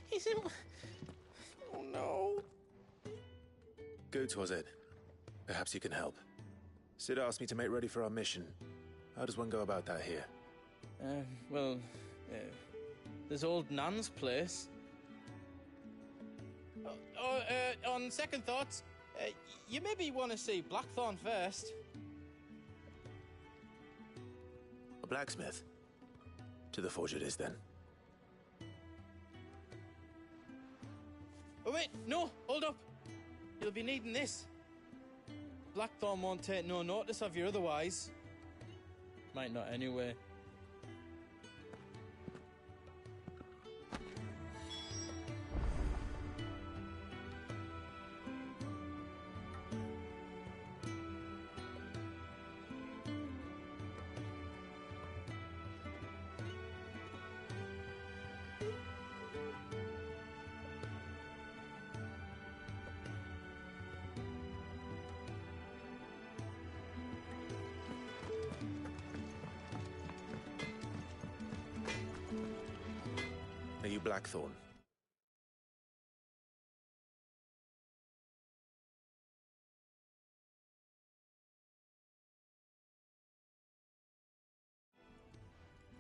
He's in... Oh, no. Goots, was it? Perhaps you can help. Sid asked me to make ready for our mission. How does one go about that here? There's old Nan's place. On second thoughts, you maybe want to see Blackthorn first. A blacksmith? To the forge it is, then. Oh, wait, no, hold up. You'll be needing this. Blackthorn won't take no notice of you otherwise. Might not anyway. Are you Blackthorn?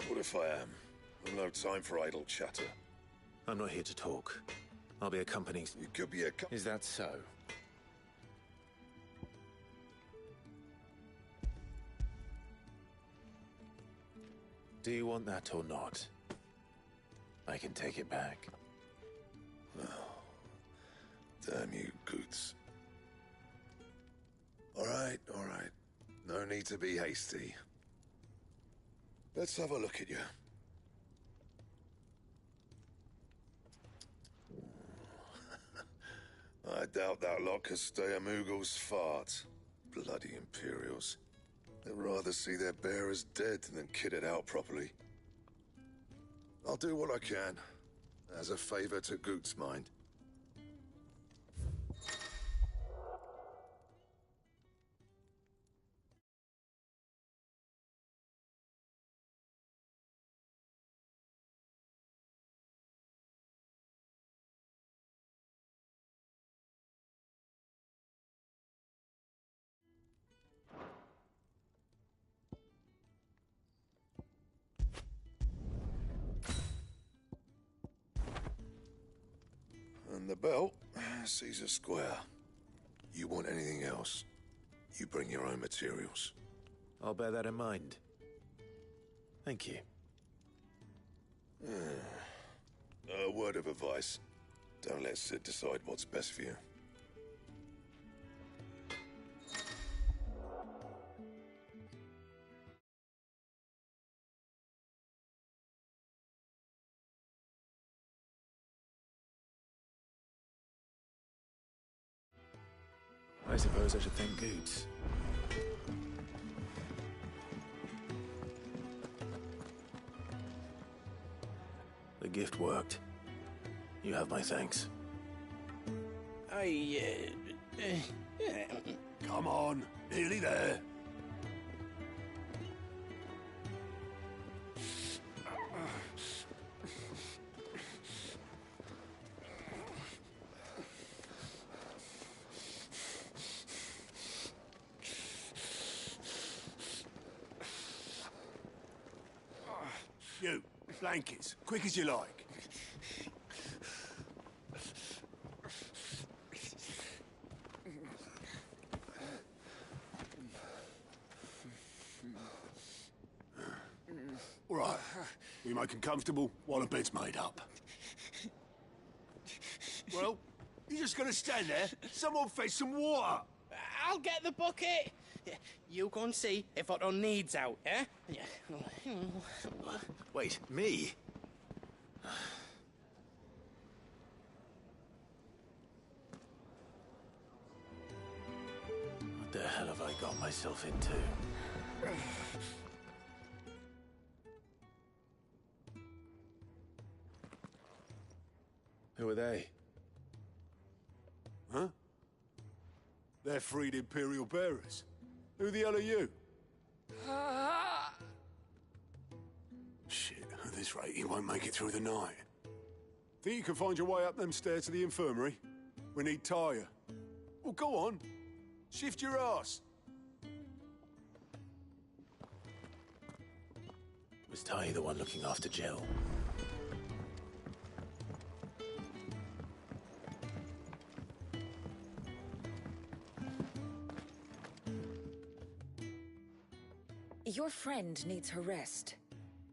What if I am? I've no time for idle chatter. I'm not here to talk. I'll be accompanying... You could be a... Is that so? Do you want that or not? I can take it back. Oh, damn you, Goots. All right. No need to be hasty. Let's have a look at you. I doubt that lot could stay a Moogle's fart. Bloody Imperials. They'd rather see their bearers dead than kitted out properly. I'll do what I can, as a favor to Goots' mind. And the belt, Caesar Square. You want anything else, you bring your own materials. I'll bear that in mind. Thank you. A word of advice. Don't let Sid decide what's best for you. I suppose I should thank Goots. The gift worked. You have my thanks. Come on, nearly there. You, blankets, quick as you like. All right, we make 'em comfortable while the bed's made up. Well, you just gonna stand there? Someone fetch some water. I'll get the bucket. You go and see if Otto needs out, eh? Wait, me? What the hell have I got myself into? Who are they? Huh? They're freed Imperial bearers. Who the hell are you? Shit, at this rate, he won't make it through the night. Think you can find your way up them stairs to the infirmary? We need Tyre. Well, go on. Shift your ass. Was Ty the one looking after Jill? Your friend needs her rest.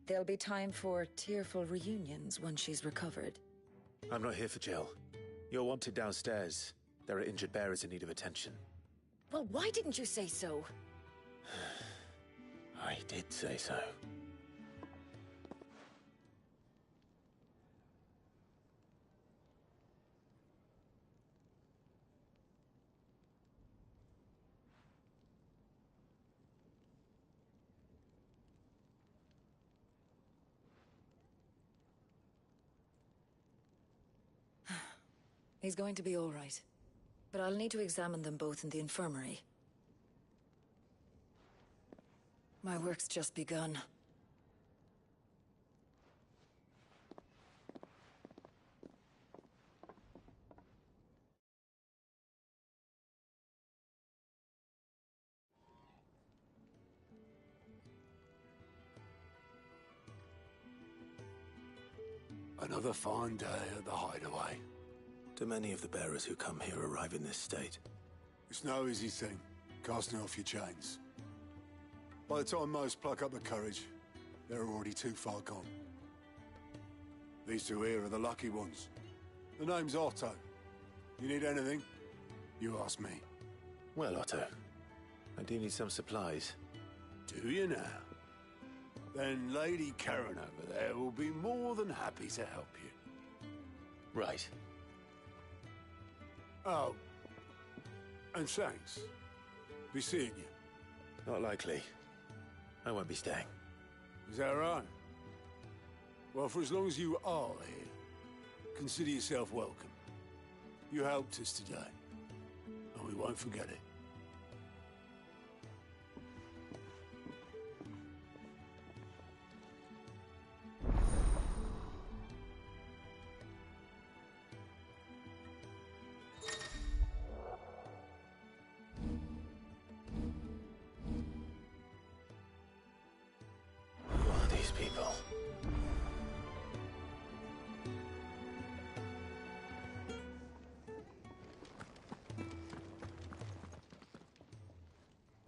There'll be time for tearful reunions once she's recovered. I'm not here for Jill. You're wanted downstairs. There are injured bearers in need of attention. Well, why didn't you say so? I did say so. He's going to be all right. But I'll need to examine them both in the infirmary. My work's just begun. Another fine day at the hideaway. Do many of the bearers who come here arrive in this state? It's no easy thing, casting off your chains. By the time most pluck up the courage, they're already too far gone. These two here are the lucky ones. The name's Otto. You need anything, you ask me. Well, Otto, I do need some supplies. Do you now? Then Lady Karen over there will be more than happy to help you. Right. Oh, and thanks. Be seeing you. Not likely. I won't be staying. Is that right? Well, for as long as you are here, consider yourself welcome. You helped us today, and we won't forget it. Who are these people?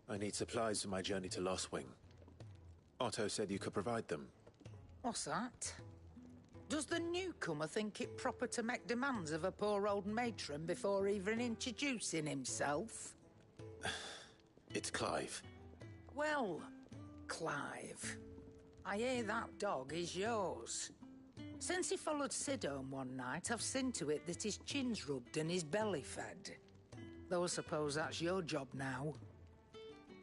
I need supplies for my journey to Lost Wing. Otto said you could provide them. What's that? Does the newcomer think it proper to make demands of a poor old matron before even introducing himself? It's Clive. Well, Clive, I hear that dog is yours. Since he followed Sid home one night, I've seen to it that his chin's rubbed and his belly fed. Though I suppose that's your job now.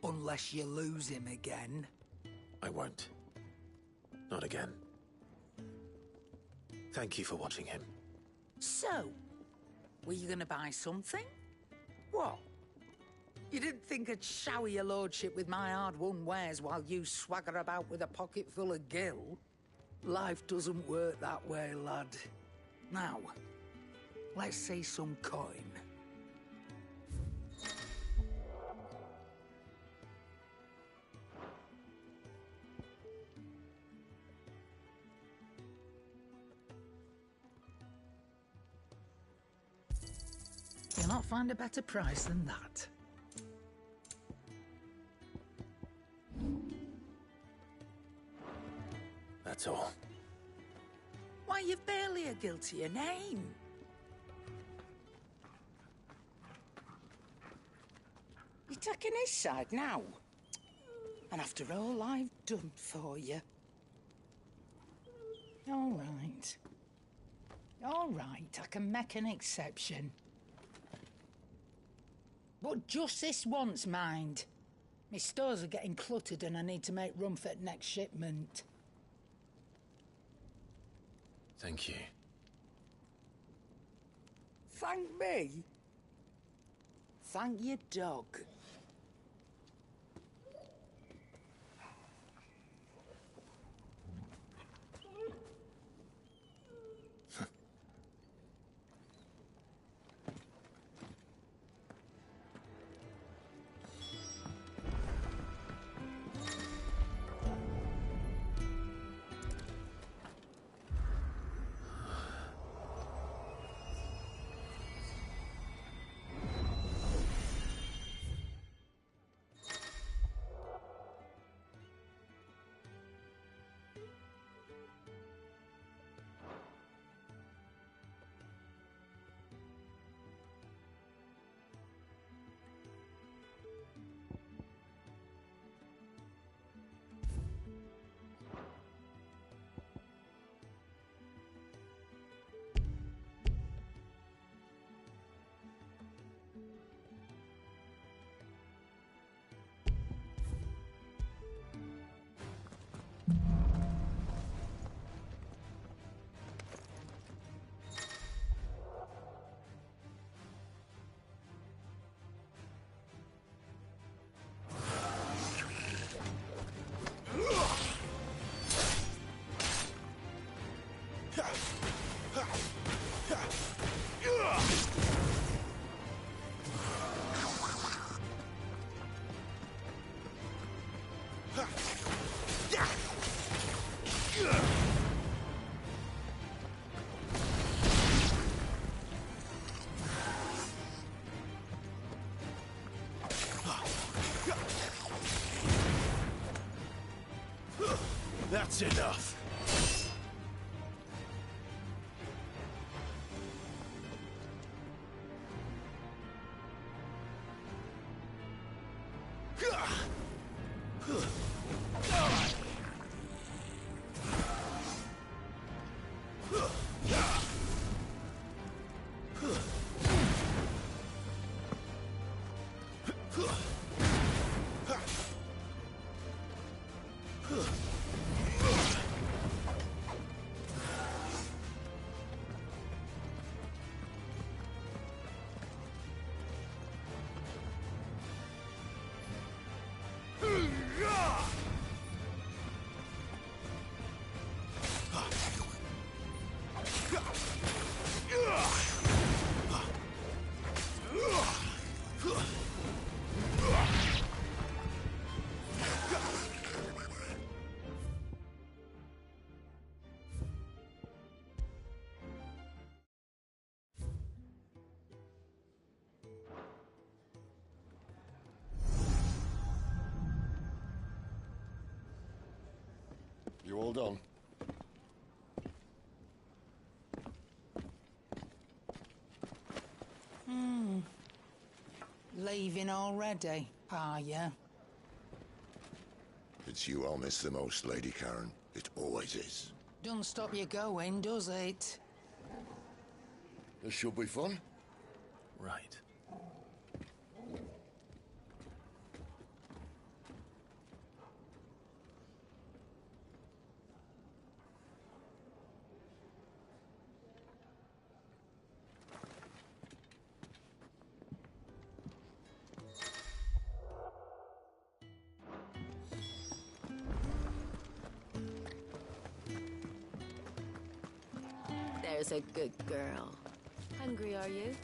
Unless you lose him again. I won't. Not again. Thank you for watching him. So, were you gonna buy something? What? You didn't think I'd shower your lordship with my hard-won wares while you swagger about with a pocket full of gil? Life doesn't work that way, lad. Now, let's see some coin. You'll not find a better price than that. That's all. Why, you've barely a guiltier name. You're taking his side now. And after all I've done for you. All right. All right, I can make an exception. But just this once, mind. My stores are getting cluttered and I need to make room for the next shipment. Thank you. Thank me? Thank your dog. That's enough. You all done? Leaving already, are ya? It's you I'll miss the most, Lady Karen. It always is. Don't stop you going, does it? This should be fun. Right. There's a good girl. Hungry, are you?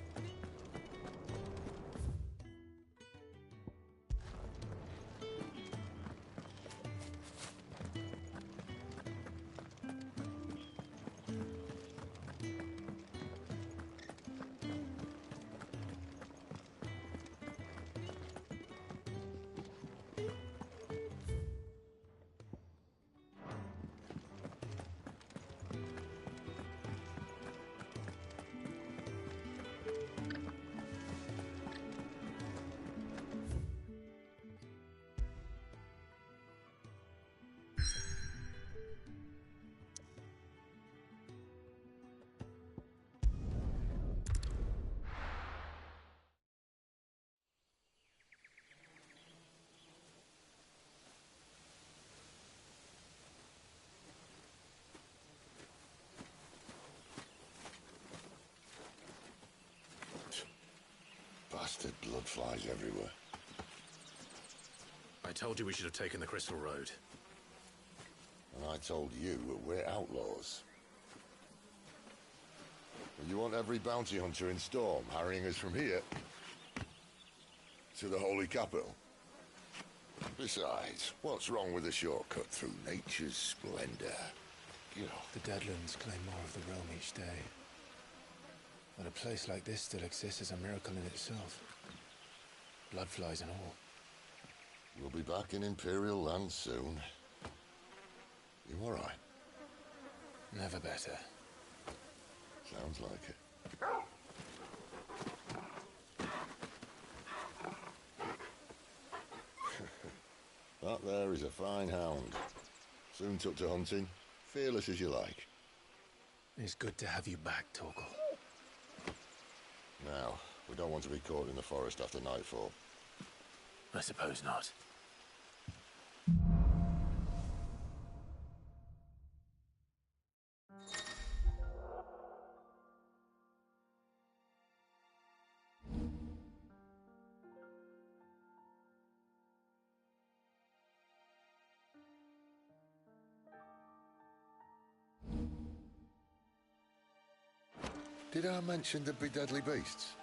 Bastard blood flies everywhere. I told you we should have taken the Crystal Road. And I told you that we're outlaws. And you want every bounty hunter in Storm harrying us from here to the Holy Capital? Besides, what's wrong with a shortcut through nature's splendor? You know. The Deadlands claim more of the realm each day. But a place like this still exists is a miracle in itself. Bloodflies and all. We'll be back in Imperial land soon. You all right? Never better. Sounds like it. That there is a fine hound. Soon took to hunting. Fearless as you like. It's good to have you back, Torgal. Now, we don't want to be caught in the forest after nightfall. I suppose not. Did I mention there'd be deadly beasts?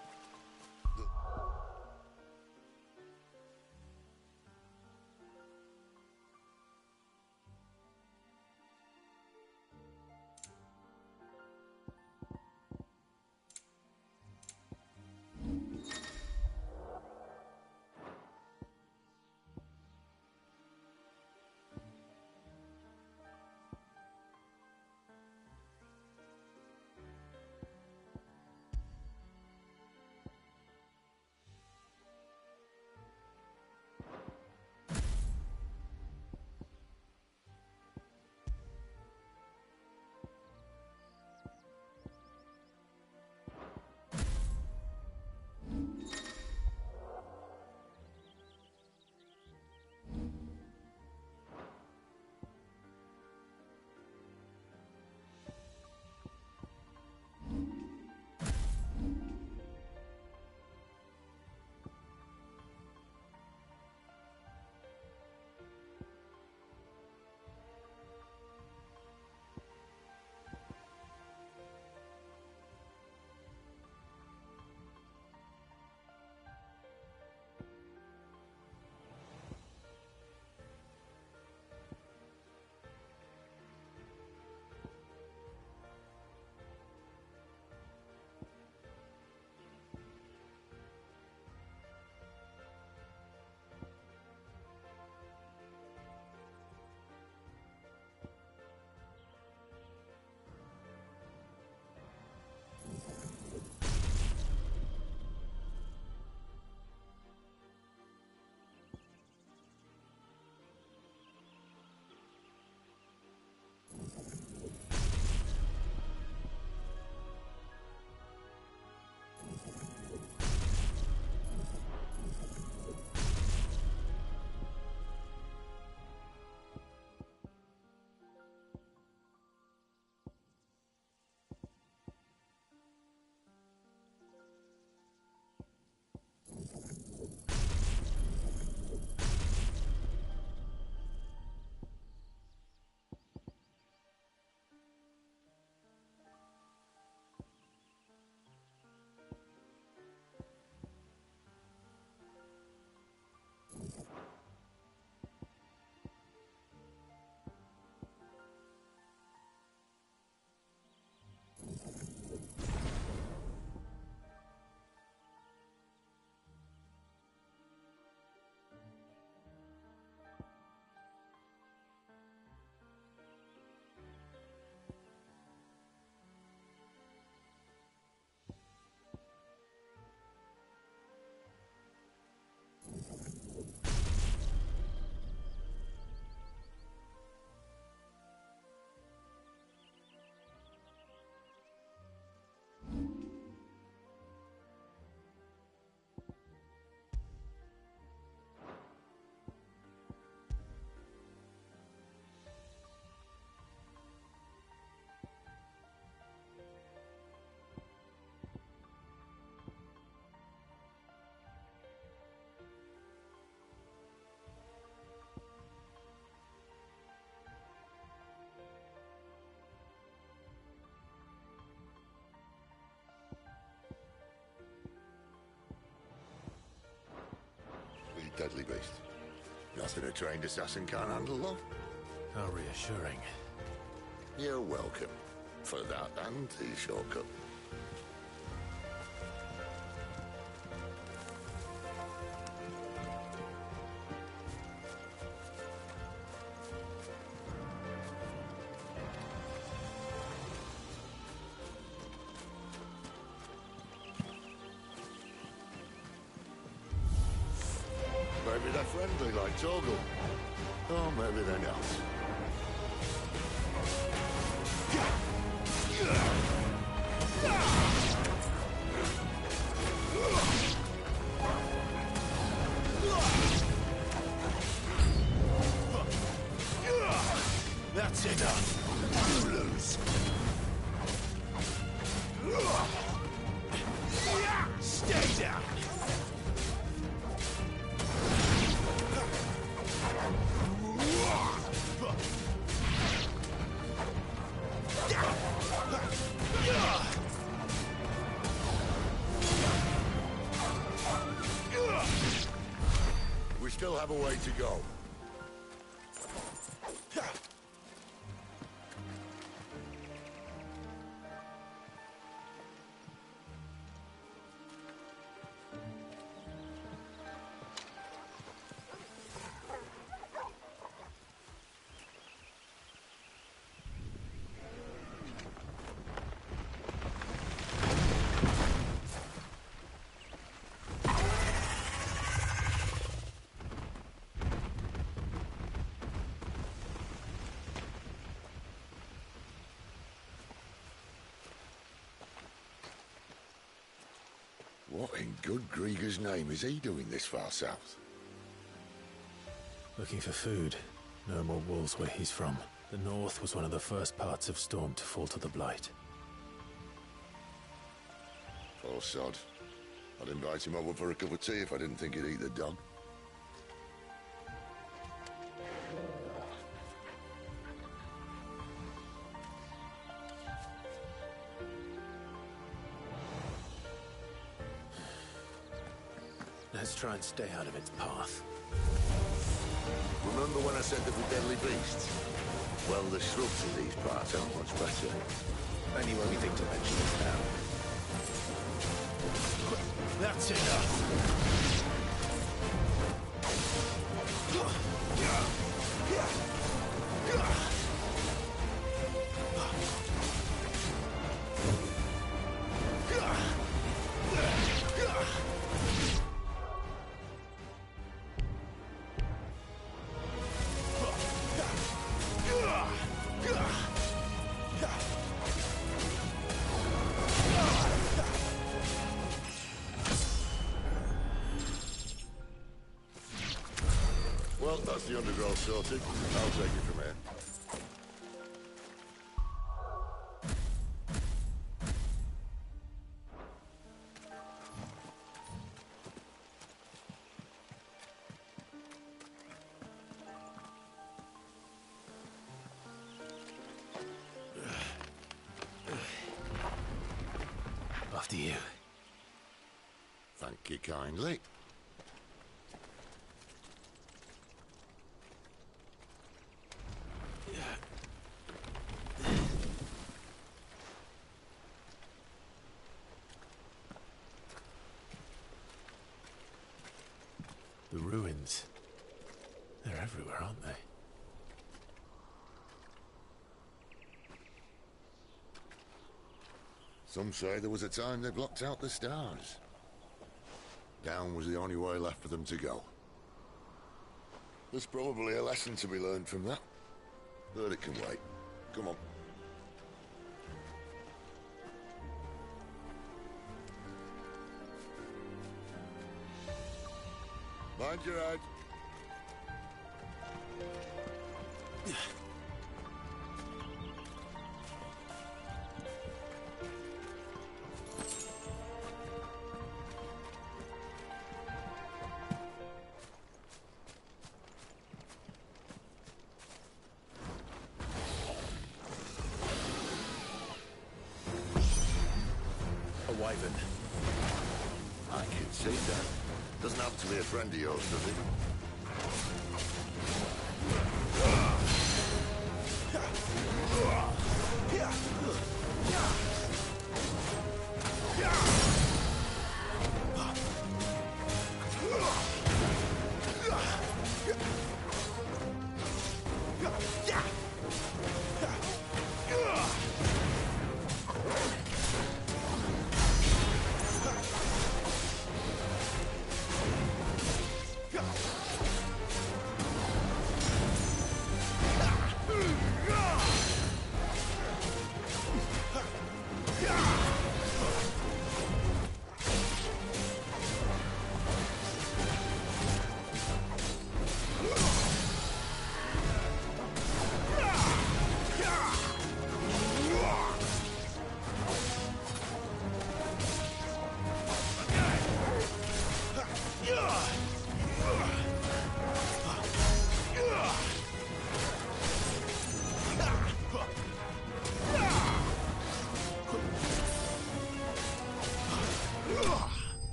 deadly beast. Nothing a trained assassin can't handle, though. How reassuring. You're welcome. For that and the shortcut. Maybe they're friendly like Torgal. Or maybe they're not. That's enough. You lose. Stay down. We still have a way to go. What in good Grieger's name is he doing this far south? Looking for food. No more wolves where he's from. The north was one of the first parts of Storm to fall to the Blight. Poor sod. I'd invite him over for a cup of tea if I didn't think he'd eat the dog. Let's try and stay out of its path. Remember when I said there were deadly beasts? Well, the shrubs in these parts aren't much better. Only when we think to mention it now. That's enough. Well, that's the undergrowth sorted. I'll take it from here. After you. Thank you kindly. The ruins. They're everywhere, aren't they? Some say there was a time they blocked out the stars. Down was the only way left for them to go. There's probably a lesson to be learned from that. But it can wait. Come on. Mind your head. A wyvern. I can see that. Doesn't happen to be a friend of yours, does he?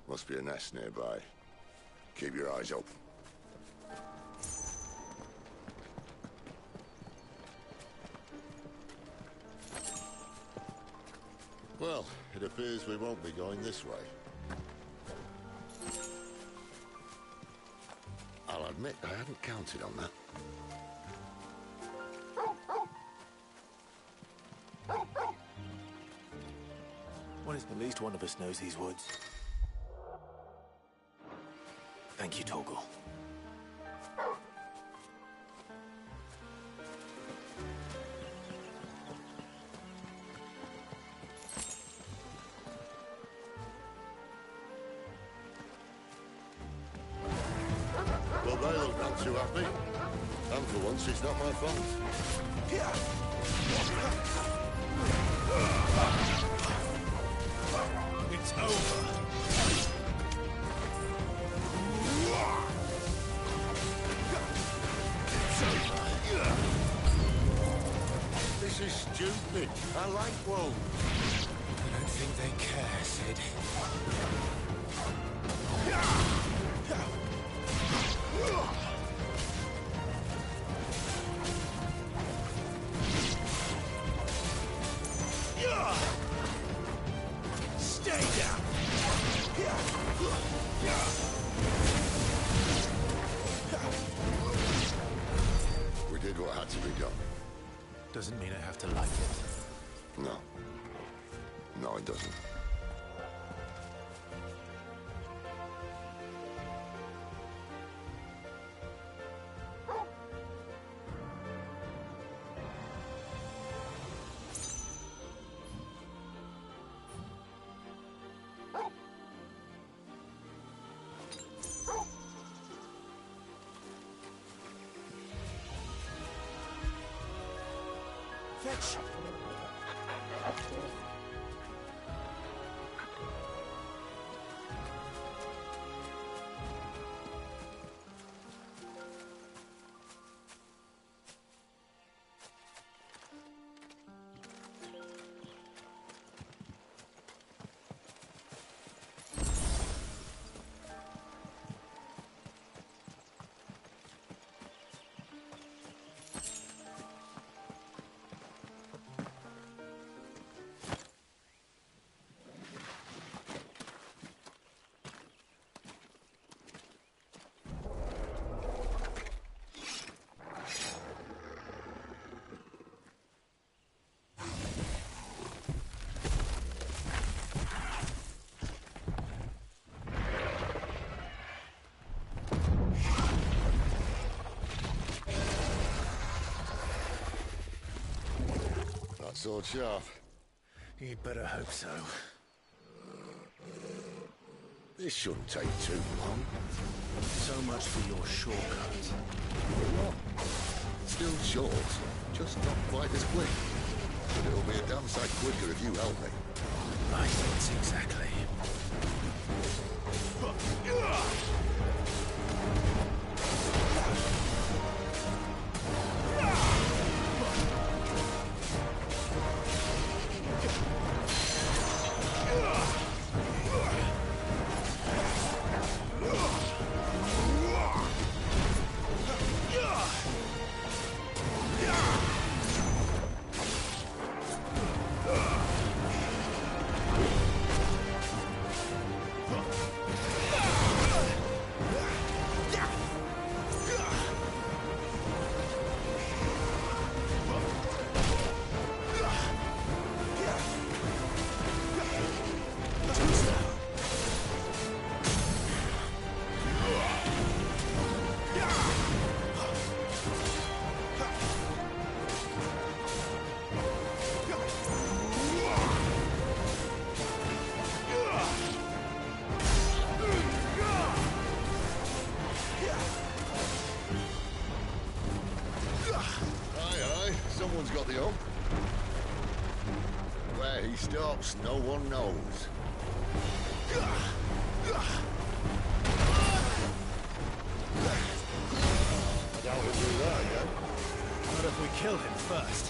Must be a nest nearby. Keep your eyes open. Well, it appears we won't be going this way. I'll admit I hadn't counted on that. Well, at least one of us knows these woods. Thank you, Togo. Well, they look none too happy. And for once, it's not my fault. It's over. This is stupid. I like wolves. I don't think they care, Sid. Stay down! We did what had to be done. Doesn't mean I have to like it. No. No, it doesn't. Fetch! That sword sharp. You'd better hope so. This shouldn't take too long. So much for your shortcut. Still short. Just not quite as quick. But it'll be a damn sight quicker if you help me. My thoughts exactly. Someone's got the up. Where he stops, no one knows. I doubt he'll do that again. Not if we kill him first.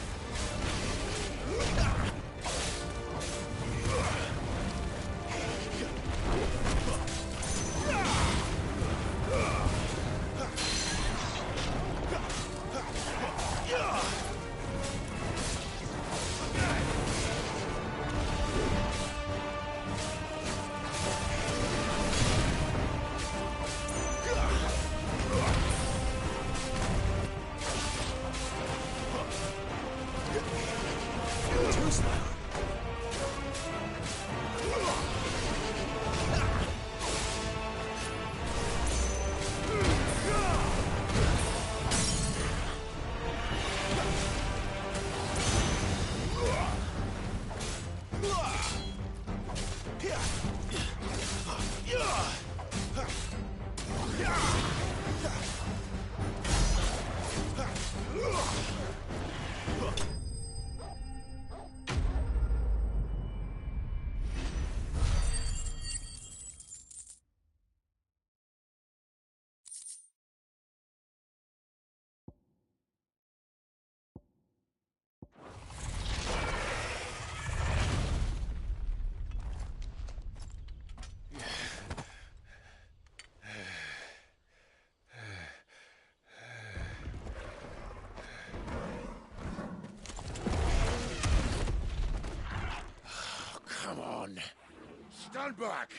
Stand back!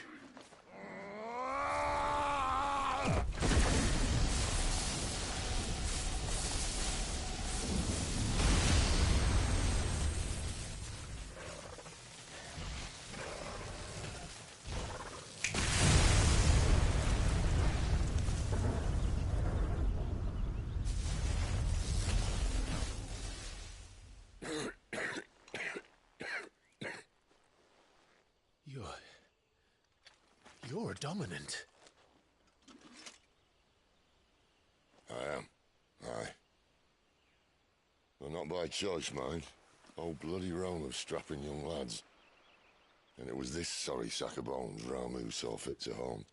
You're dominant. I am. Aye. Well, not by choice, mind. Whole bloody realm of strapping young lads. And it was this sorry sack of bones Ramu saw fit to home.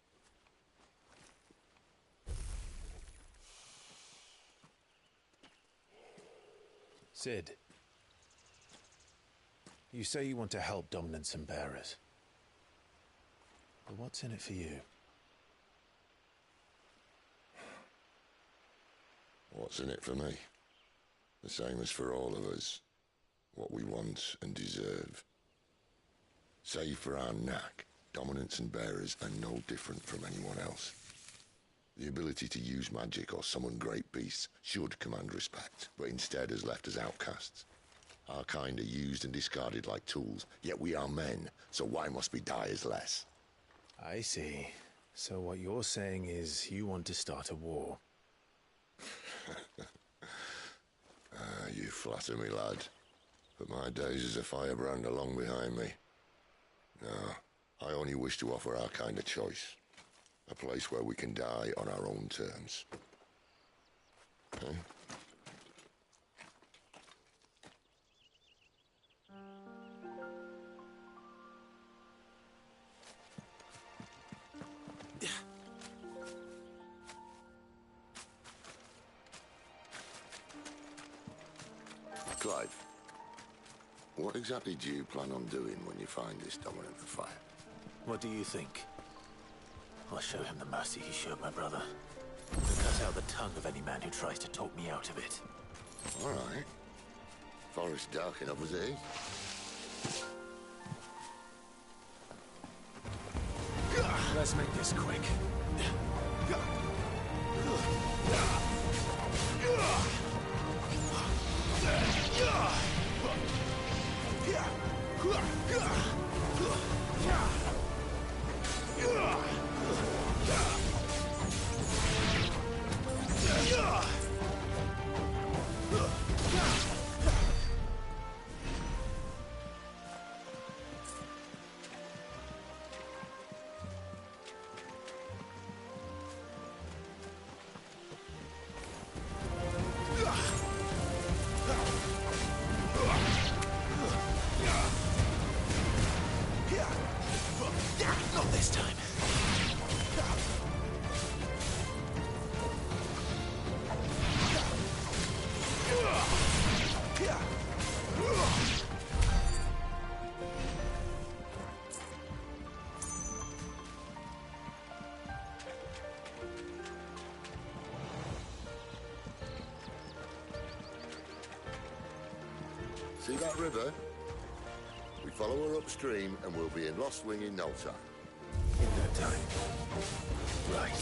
Sid, you say you want to help dominants and bearers. But what's in it for you? What's in it for me? The same as for all of us. What we want and deserve. Save for our knack, dominants and bearers are no different from anyone else. The ability to use magic or summon great beasts should command respect, but instead has left us outcasts. Our kind are used and discarded like tools, yet we are men, so why must we die as less? I see. So what you're saying is you want to start a war. You flatter me, lad. But my days as a firebrand are long behind me. No, I only wish to offer our kind a choice. A place where we can die on our own terms. Okay? Clive, what exactly do you plan on doing when you find this dominant of fire? What do you think? I'll show him the mercy he showed my brother. To cut out the tongue of any man who tries to talk me out of it. All right. Forest dark enough as it is. Let's make this quick. Not this time. See that river? We follow her upstream and we'll be in Lost Wing in no time. In no time. Right.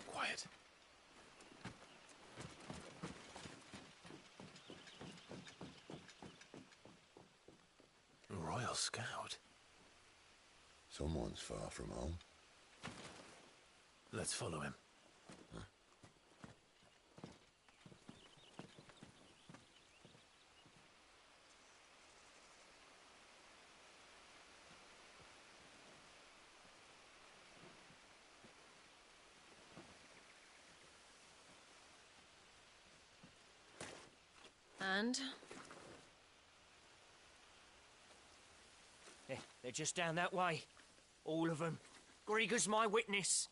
Quiet. A Royal Scout? Someone's far from home. Let's follow him. And? They're just down that way. All of them. Grieger's my witness.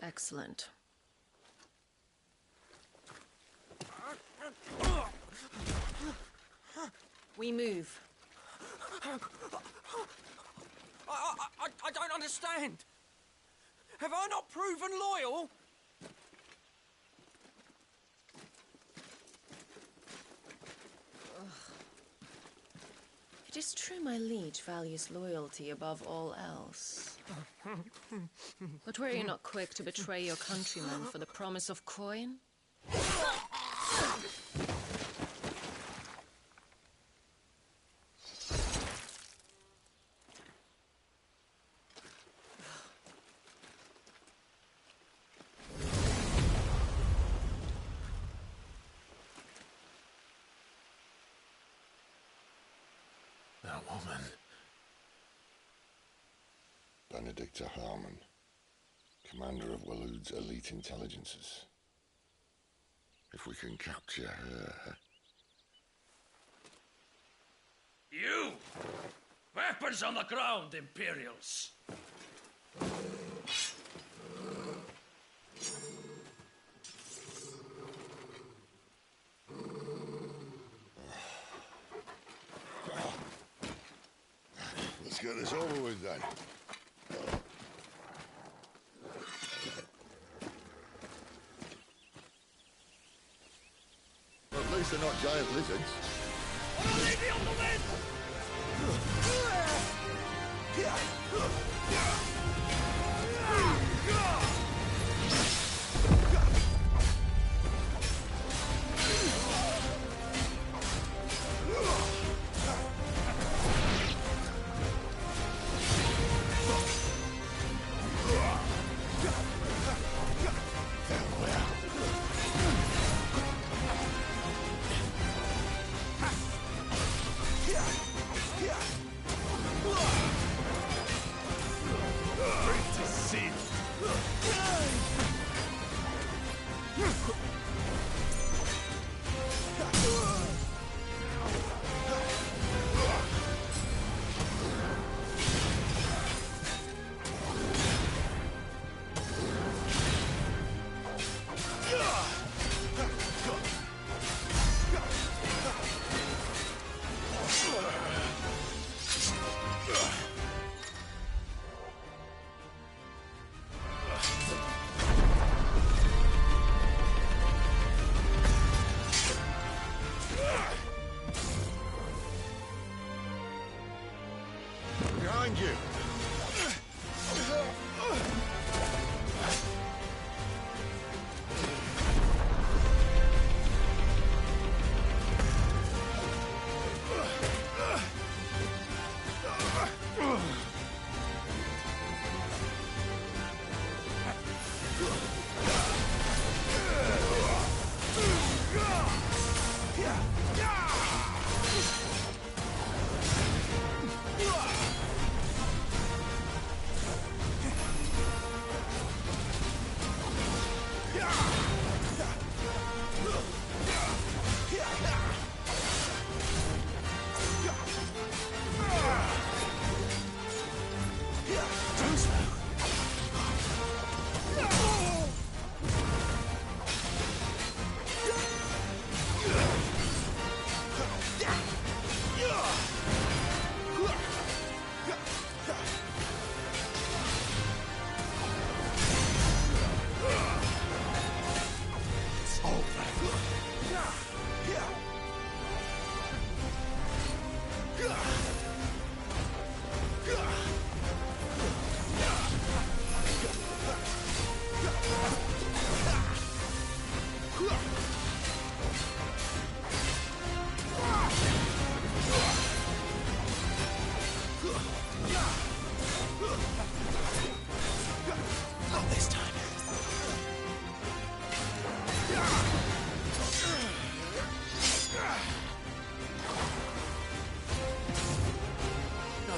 Excellent. We move. I don't understand. Have I not proven loyal? It is true my liege values loyalty above all else. But were you not quick to betray your countrymen for the promise of coin? That woman. Benedicta Harmon, commander of Waloed's elite intelligences. If we can capture her... You! Weapons on the ground, Imperials! Let's get this over with then. At least they're not giant lizards. Behind you!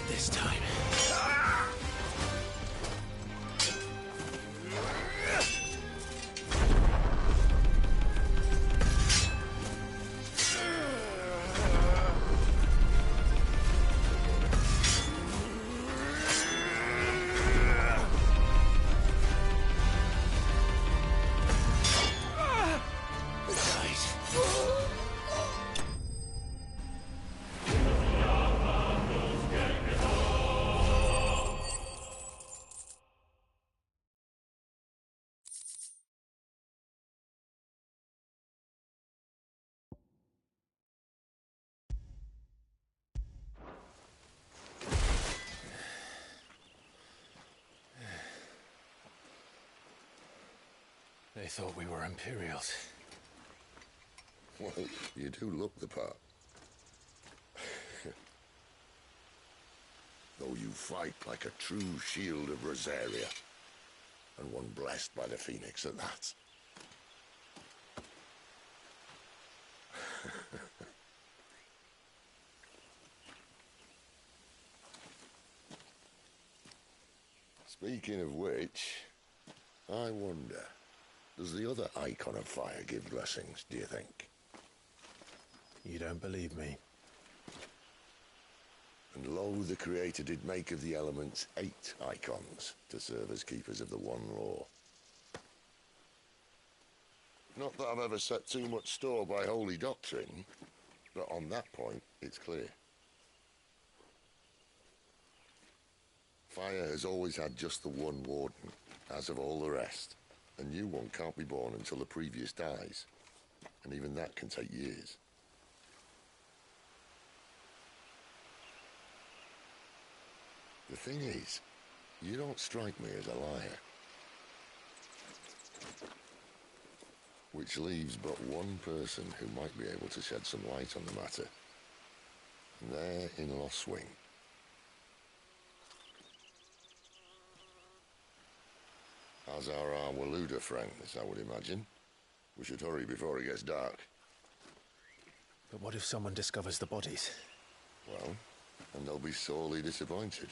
This time. They thought we were Imperials. Well, you do look the part. Though you fight like a true shield of Rosaria. And one blessed by the Phoenix at that. Speaking of which, I wonder, does the other icon of fire give blessings, do you think? You don't believe me? And lo, the Creator did make of the elements 8 icons to serve as keepers of the one law. Not that I've ever set too much store by holy doctrine, but on that point, it's clear. Fire has always had just the one warden, as of all the rest. A new one can't be born until the previous dies, and even that can take years. The thing is, you don't strike me as a liar. Which leaves but one person who might be able to shed some light on the matter. And they're in Lost Swing. As are our Waluda friends, I would imagine. We should hurry before it gets dark. But what if someone discovers the bodies? Well, and they'll be sorely disappointed.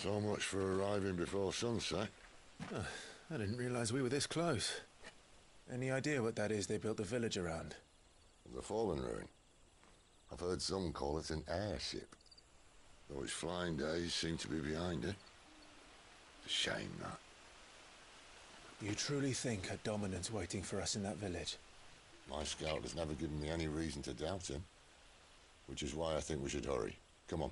So much for arriving before sunset. Oh, I didn't realize we were this close. Any idea what that is they built the village around? The fallen ruin. I've heard some call it an airship. Though its flying days seem to be behind it. It's a shame, that. You truly think a dominant's waiting for us in that village? My scout has never given me any reason to doubt him. Which is why I think we should hurry. Come on.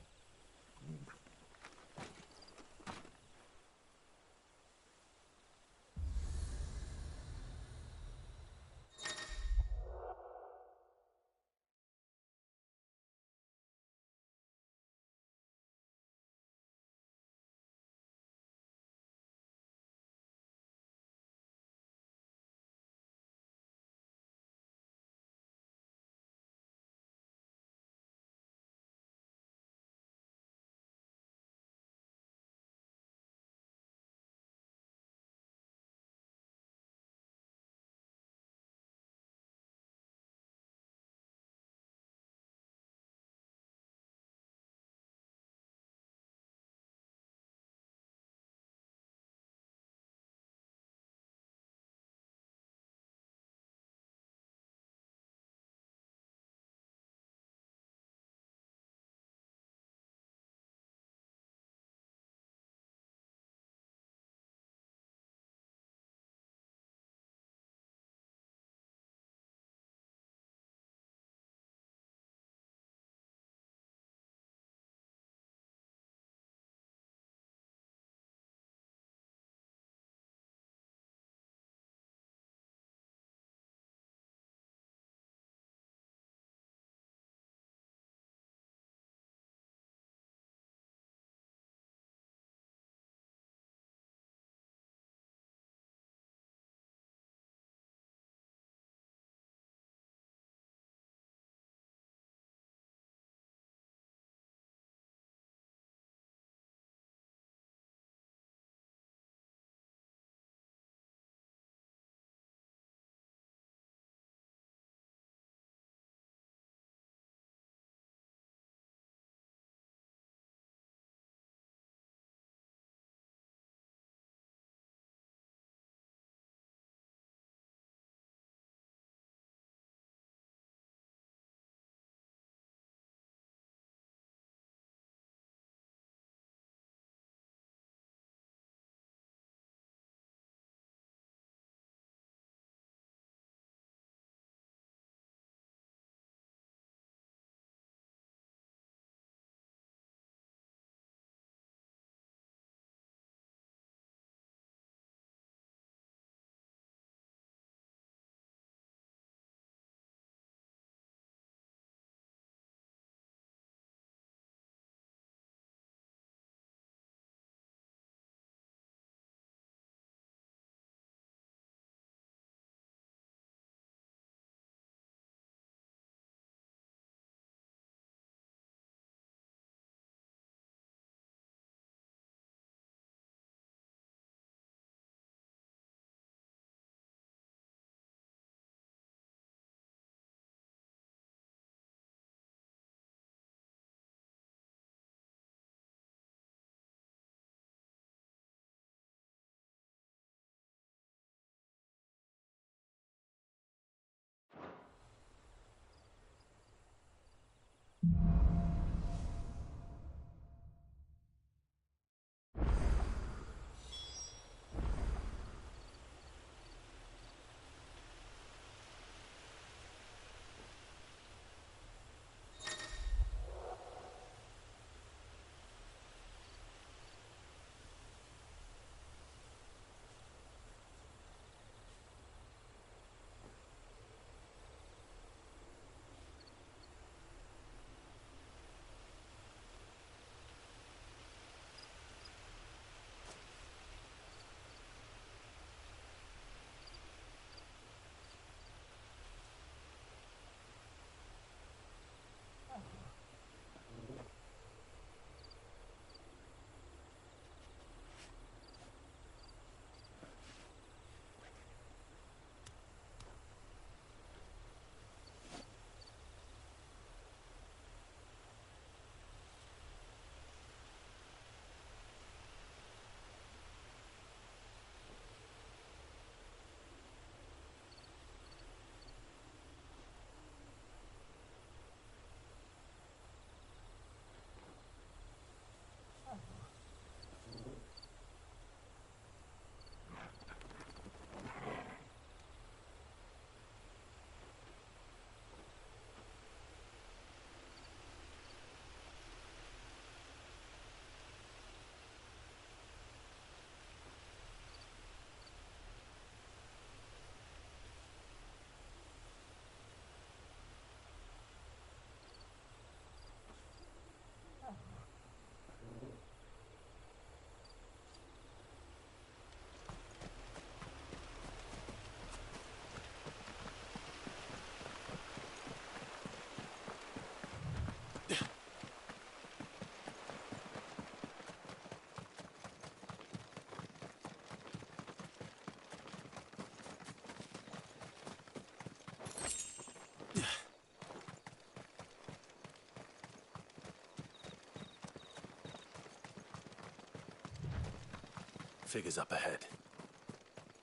figures up ahead.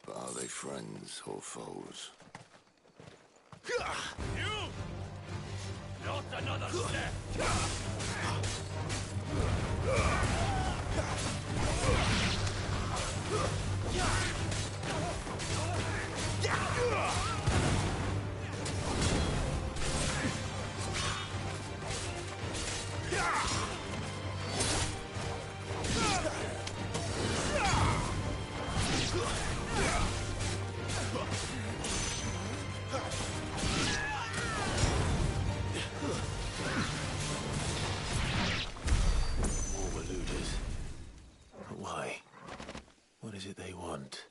But are they friends or foes? You! Not another step! More were looters. But why? What is it they want?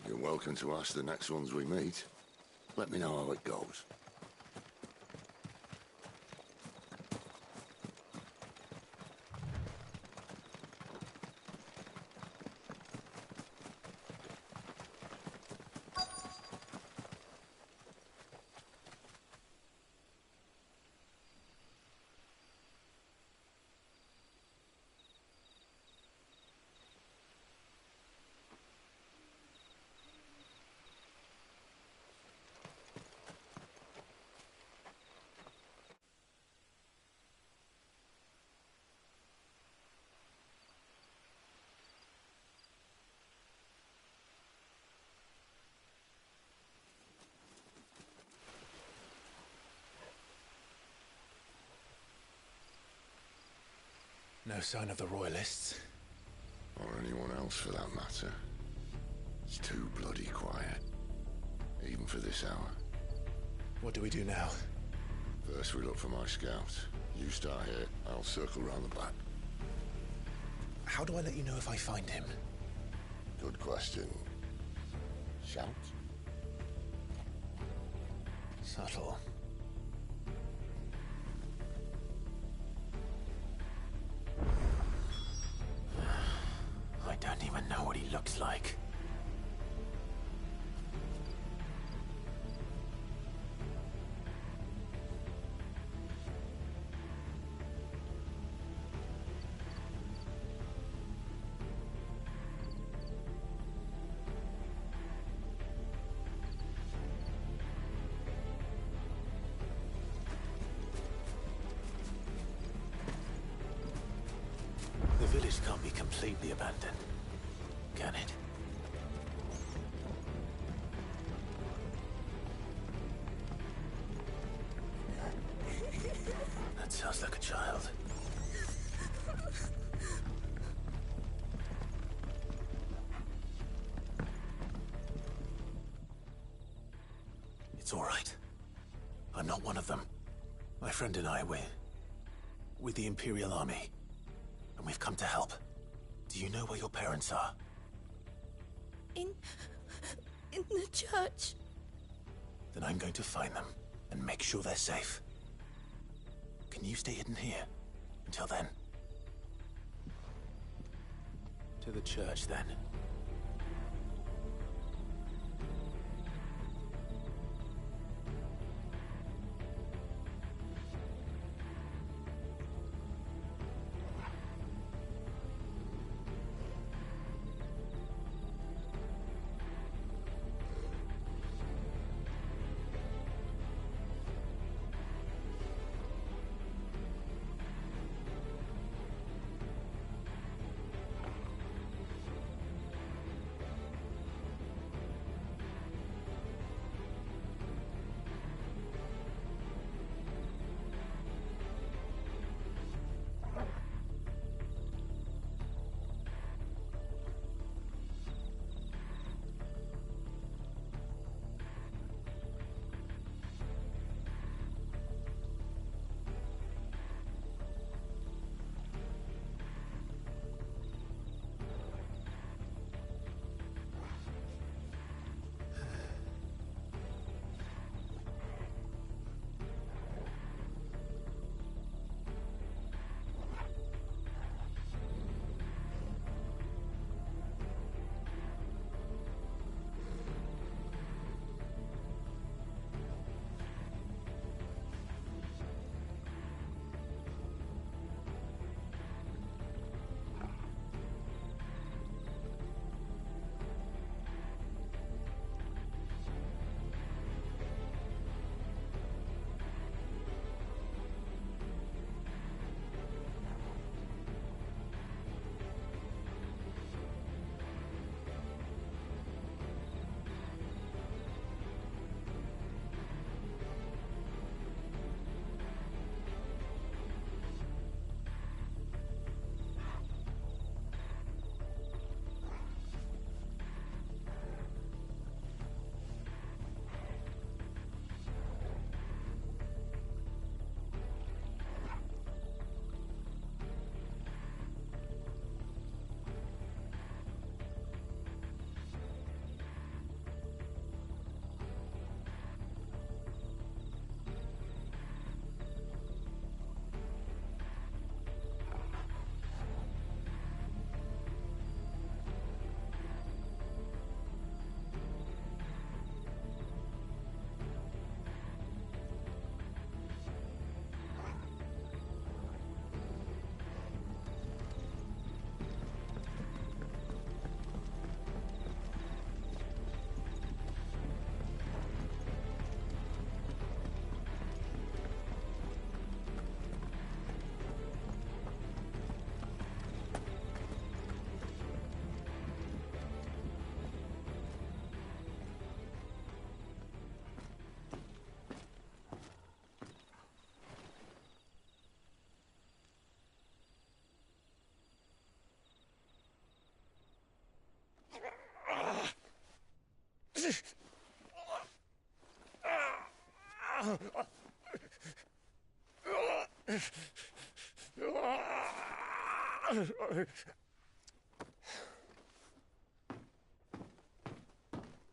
You're welcome to ask the next ones we meet. Let me know how it goes. No sign of the Royalists. Or anyone else for that matter. It's too bloody quiet. Even for this hour. What do we do now? First we look for my scout. You start here, I'll circle round the back. How do I let you know if I find him? Good question. Shout? Subtle. I don't even know what he looks like. The village can't be completely abandoned, can it? That sounds like a child. It's all right. I'm not one of them. My friend and I, we're with the Imperial Army. And we've come to help. Do you know where your parents are? In the church. Then I'm going to find them and make sure they're safe. Can you stay hidden here until then? To the church, then.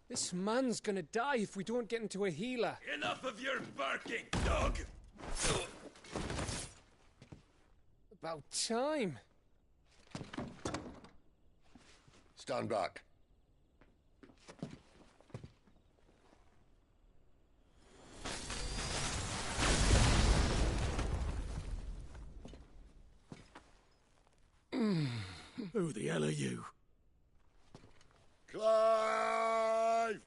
This man's gonna die if we don't get into a healer. Enough of your barking, dog! About time. Stand back. Who the hell are you? Clive!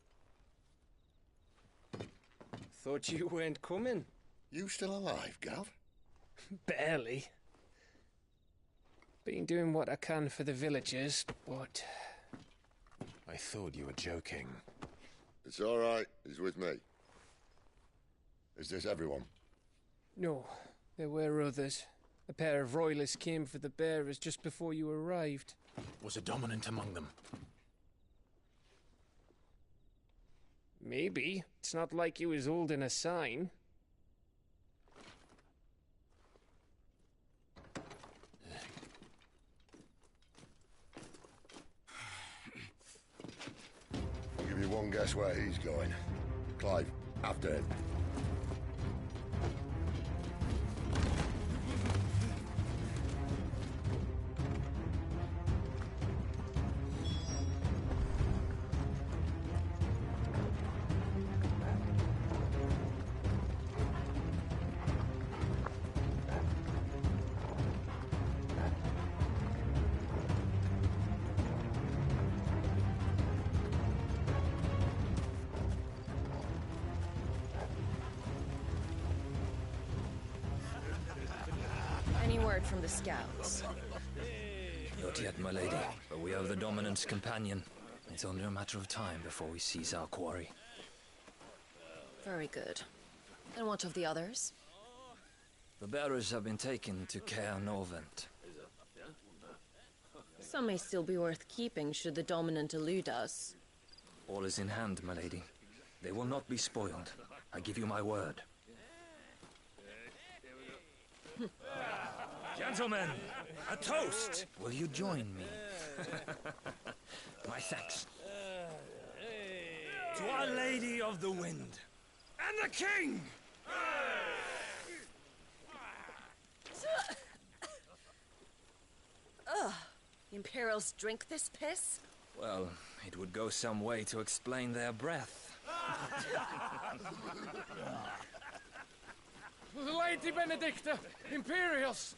Thought you weren't coming. You still alive, Gav? Barely. Been doing what I can for the villagers, but... I thought you were joking. It's all right. He's with me. Is this everyone? No, there were others. A pair of royalists came for the bearers just before you arrived. Was a dominant among them? Maybe. It's not like he was holding a sign. I'll give you one guess where he's going. Clive, after him. Any word from the scouts? Not yet, my lady, but we have the Dominant's companion. It's only a matter of time before we seize our quarry. Very good. And what of the others? The bearers have been taken to Caer Norvent. Some may still be worth keeping should the Dominant elude us. All is in hand, my lady. They will not be spoiled. I give you my word. Gentlemen, a toast! Will you join me? My thanks. To Our Lady of the Wind and the King! Ugh. Imperials drink this piss? Well, it would go some way to explain their breath. Lady Benedicta! Imperials!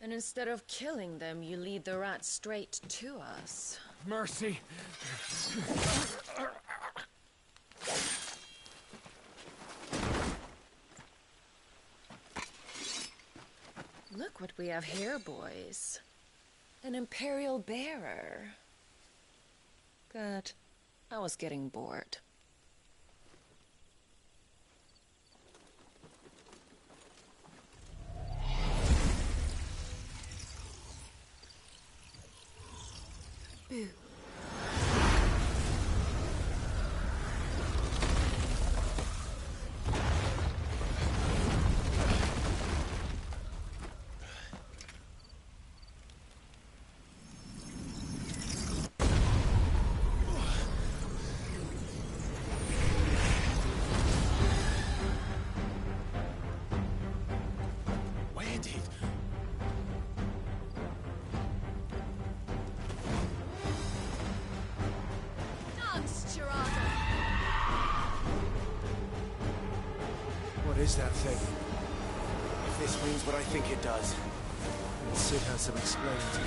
And instead of killing them, you lead the rats straight to us. Mercy! Look what we have here, boys. An Imperial bearer. Good. I was getting bored. Boo. What is that thing? If this means what I think it does, then Sid has some explaining to do.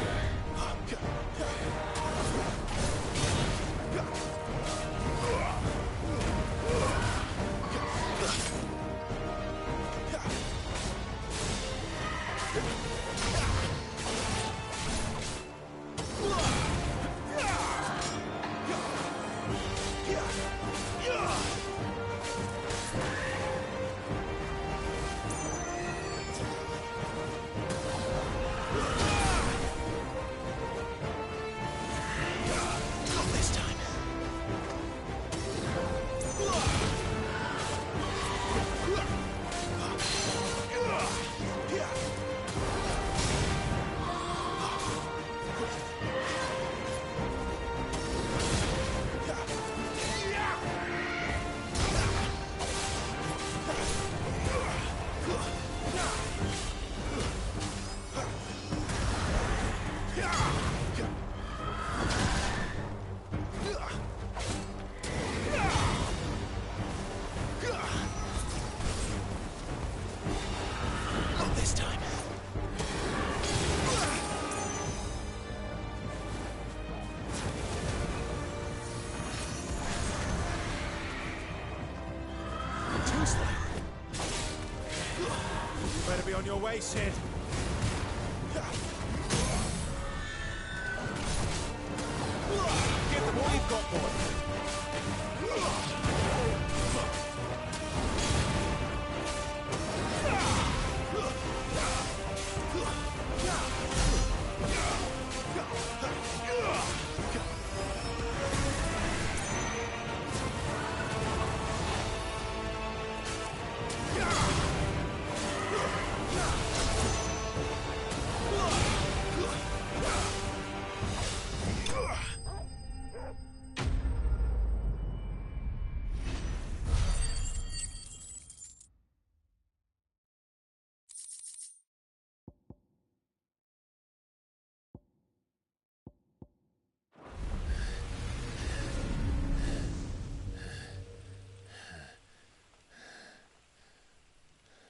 on your way, Sid. Get them all you've got, boy.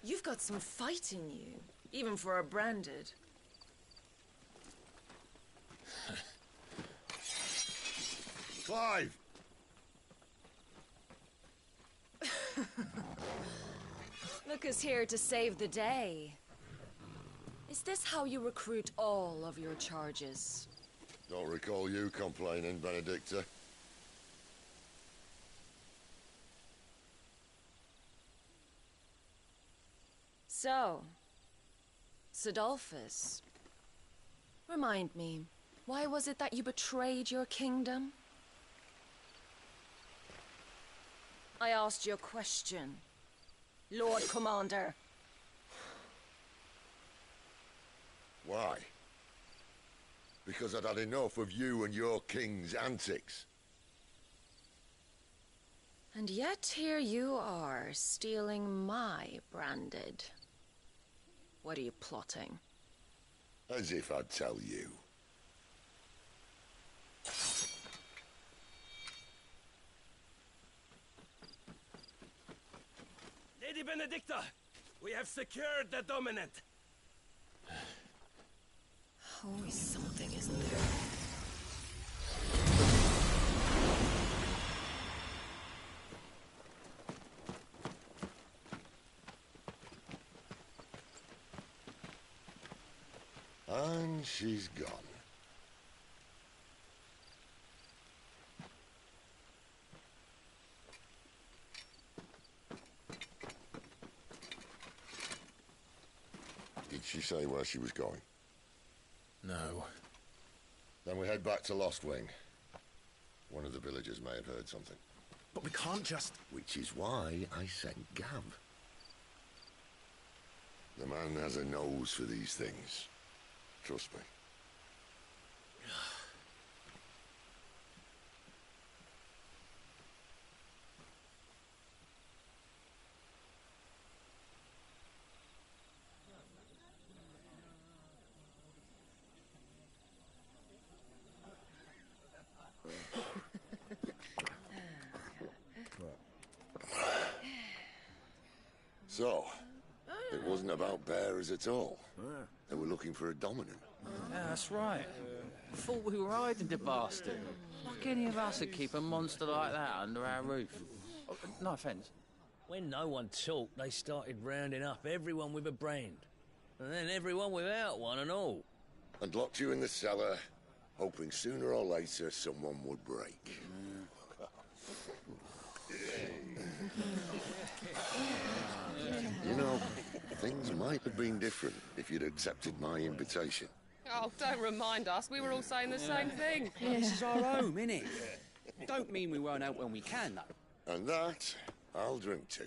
You've got some fight in you, even for a branded. Clive! Look who's here to save the day. Is this how you recruit all of your charges? Don't recall you complaining, Benedicta. So, Sidolphus, remind me, why was it that you betrayed your kingdom? I asked you a question, Lord Commander. Why? Because I'd had enough of you and your king's antics. And yet here you are, stealing my branded. What are you plotting? As if I'd tell you. Lady Benedicta, we have secured the dominant. Always something, isn't there? And she's gone. Did she say where she was going? No. Then we head back to Lost Wing. One of the villagers may have heard something. But we can't just... Which is why I sent Gav. The man has a nose for these things. Trust me. So, it wasn't about bearers at all. They were looking for a dominant. Yeah, that's right. Thought we were hiding the bastard. Like any of us would keep a monster like that under our roof. Oh, no offence. When no one talked, they started rounding up everyone with a brand. And then everyone without one and all. And locked you in the cellar, hoping sooner or later someone would break. You know, things might have been different if you'd accepted my invitation. Oh, don't remind us. We were all saying the same thing. This is our home, innit? Don't mean we won't help when we can, though. And that, I'll drink to.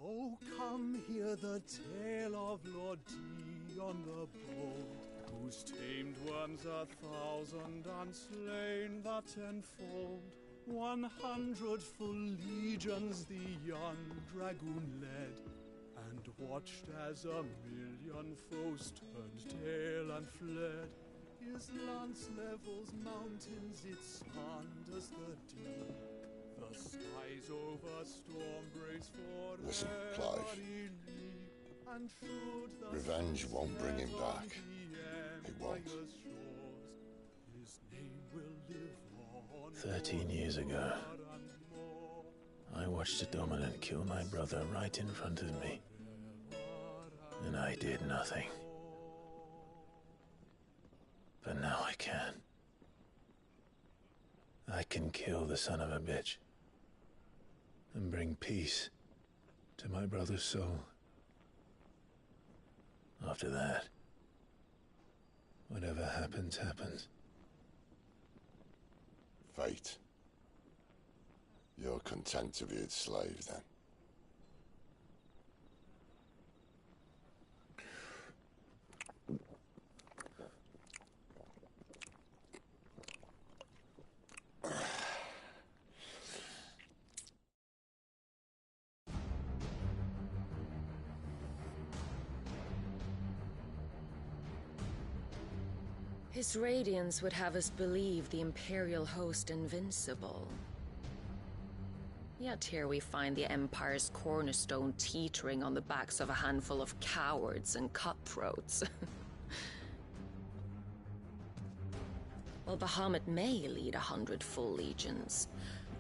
Oh, come hear the tale of Lord Dion the Bold, whose tamed worms 1,000 and slain the tenfold. 100 full legions the young dragoon led, and watched as 1,000,000 foes turned tail and fled. His lance levels mountains, it sanders the deep. The skies over storm breaks for Listen, Clive. and should the Revenge won't bring him back. It won't. His name will live on 13 years ago, I I watched a dominant kill my brother right in front of me. And I did nothing. But now I can. I can kill the son of a bitch. And bring peace to my brother's soul. After that, whatever happens, happens. Fate. You're content to be its slave, then? His radiance would have us believe the Imperial host invincible. Yet here we find the Empire's cornerstone teetering on the backs of a handful of cowards and cutthroats. While Bahamut may lead 100 full legions,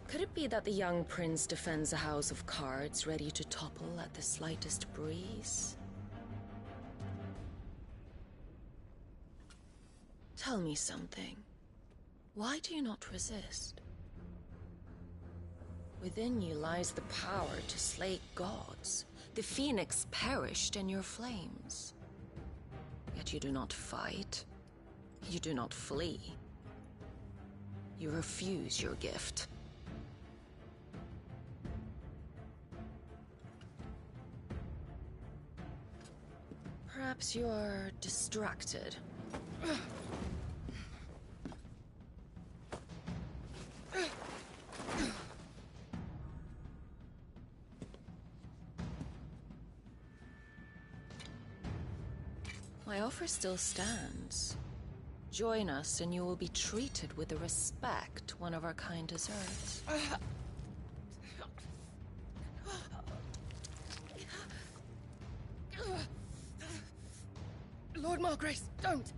could it be that the young prince defends a house of cards ready to topple at the slightest breeze? Tell me something. Why do you not resist? Within you lies the power to slay gods. The phoenix perished in your flames. Yet you do not fight. You do not flee. You refuse your gift. Perhaps you're distracted. My offer still stands. Join us and you will be treated with the respect one of our kind deserves. Lord Margrace, don't!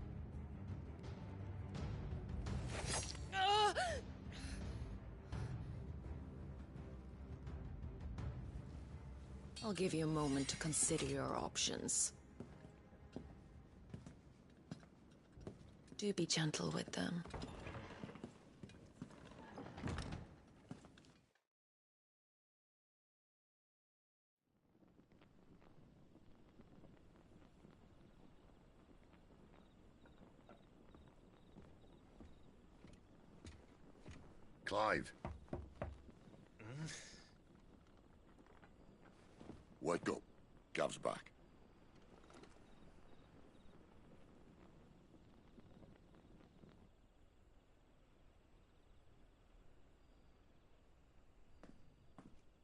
I'll give you a moment to consider your options. Do be gentle with them. Clive. Wake up. Gav's back.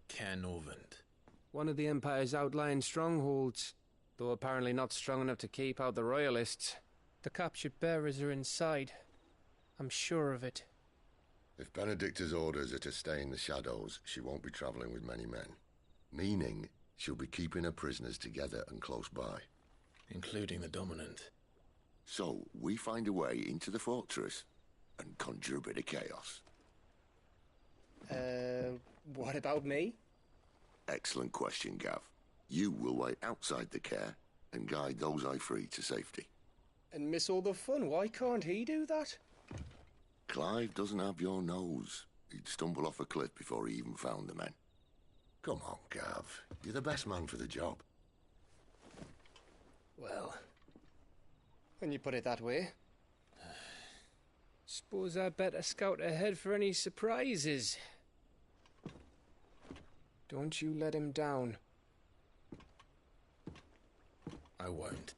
Cairnovent. One of the Empire's outlying strongholds, though apparently not strong enough to keep out the Royalists. The captured bearers are inside. I'm sure of it. If Benedicta's orders are to stay in the shadows, she won't be traveling with many men. Meaning, she'll be keeping her prisoners together and close by. Including the Dominant. So, we find a way into the fortress and conjure a bit of chaos. What about me? Excellent question, Gav. You will wait outside the care and guide those I free to safety. And miss all the fun. Why can't he do that? Clive doesn't have your nose. He'd stumble off a cliff before he even found the men. Come on, Gav. You're the best man for the job. Well, when you put it that way. Suppose I'd better scout ahead for any surprises. Don't you let him down. I won't.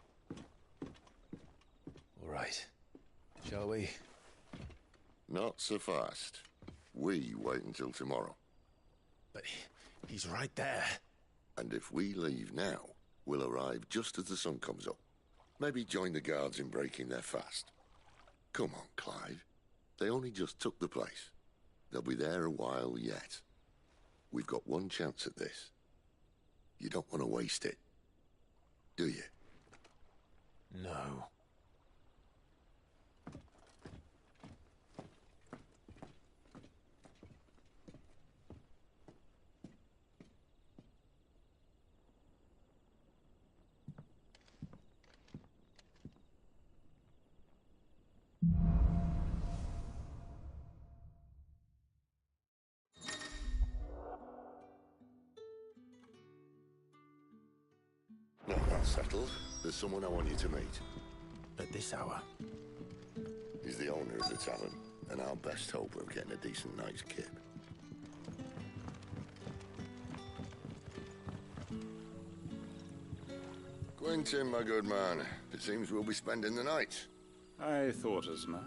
All right. Shall we? Not so fast. We wait until tomorrow. But he's right there. And if we leave now, we'll arrive just as the sun comes up. Maybe join the guards in breaking their fast. Come on, Clive. They only just took the place. They'll be there a while yet. We've got one chance at this. You don't want to waste it, do you? No. settled, there's someone I want you to meet. At this hour? He's the owner of the tavern, and our best hope of getting a decent night's kip. Quentin, my good man, it seems we'll be spending the night. I thought as much.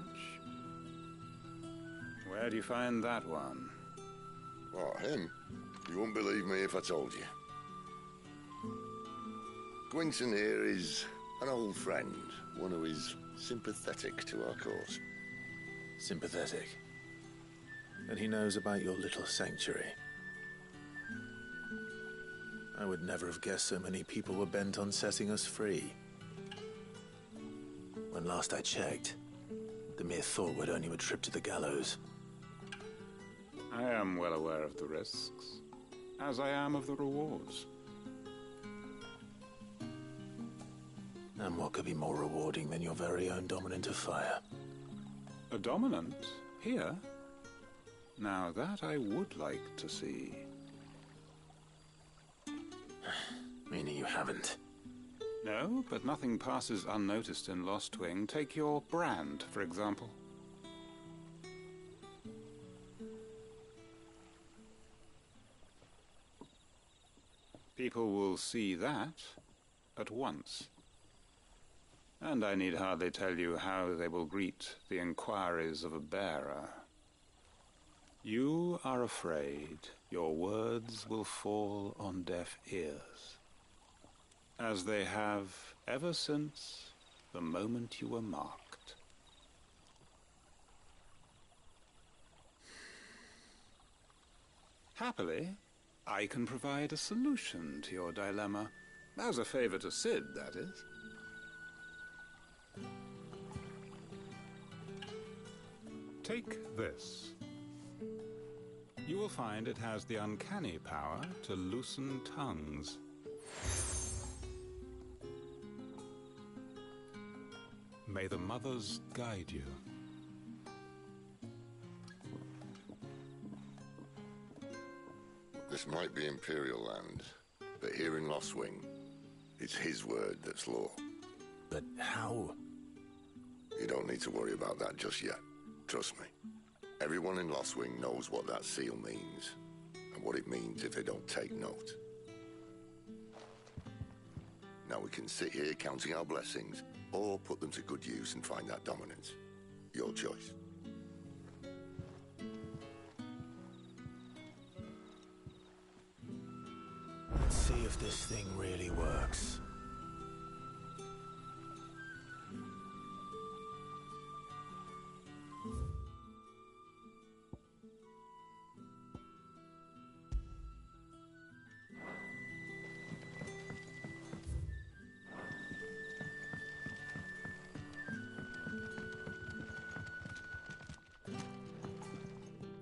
Where do you find that one? What, him? You wouldn't believe me if I told you. Quentin here is an old friend, one who is sympathetic to our cause. Sympathetic? And he knows about your little sanctuary. I would never have guessed so many people were bent on setting us free. When last I checked, the mere thought would earn you a trip to the gallows. I am well aware of the risks, as I am of the rewards. And what could be more rewarding than your very own dominant of fire? A dominant? Here? Now that I would like to see. Meaning you haven't? No, but nothing passes unnoticed in Lost Wing. Take your brand, for example. People will see that at once. And I need hardly tell you how they will greet the inquiries of a bearer. You are afraid your words will fall on deaf ears, as they have ever since the moment you were marked. Happily, I can provide a solution to your dilemma, as a favor to Sid, that is. Take this. You will find it has the uncanny power to loosen tongues. May the mothers guide you. This might be Imperial land, but here in Lost Wing, it's his word that's law. But how? You don't need to worry about that just yet. Trust me. Everyone in Lost Wing knows what that seal means, and what it means if they don't take note. Now we can sit here counting our blessings, or put them to good use and find that dominance. Your choice. Let's see if this thing really works.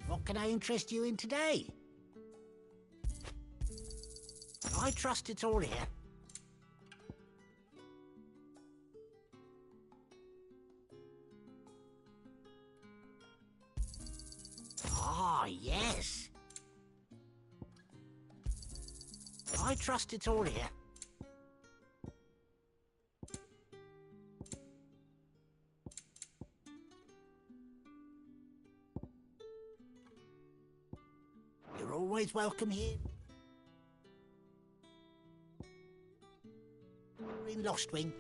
What can I interest you in today? I trust it's all here. Ah, yes. I trust it's all here. You're always welcome here. In Lost Wing.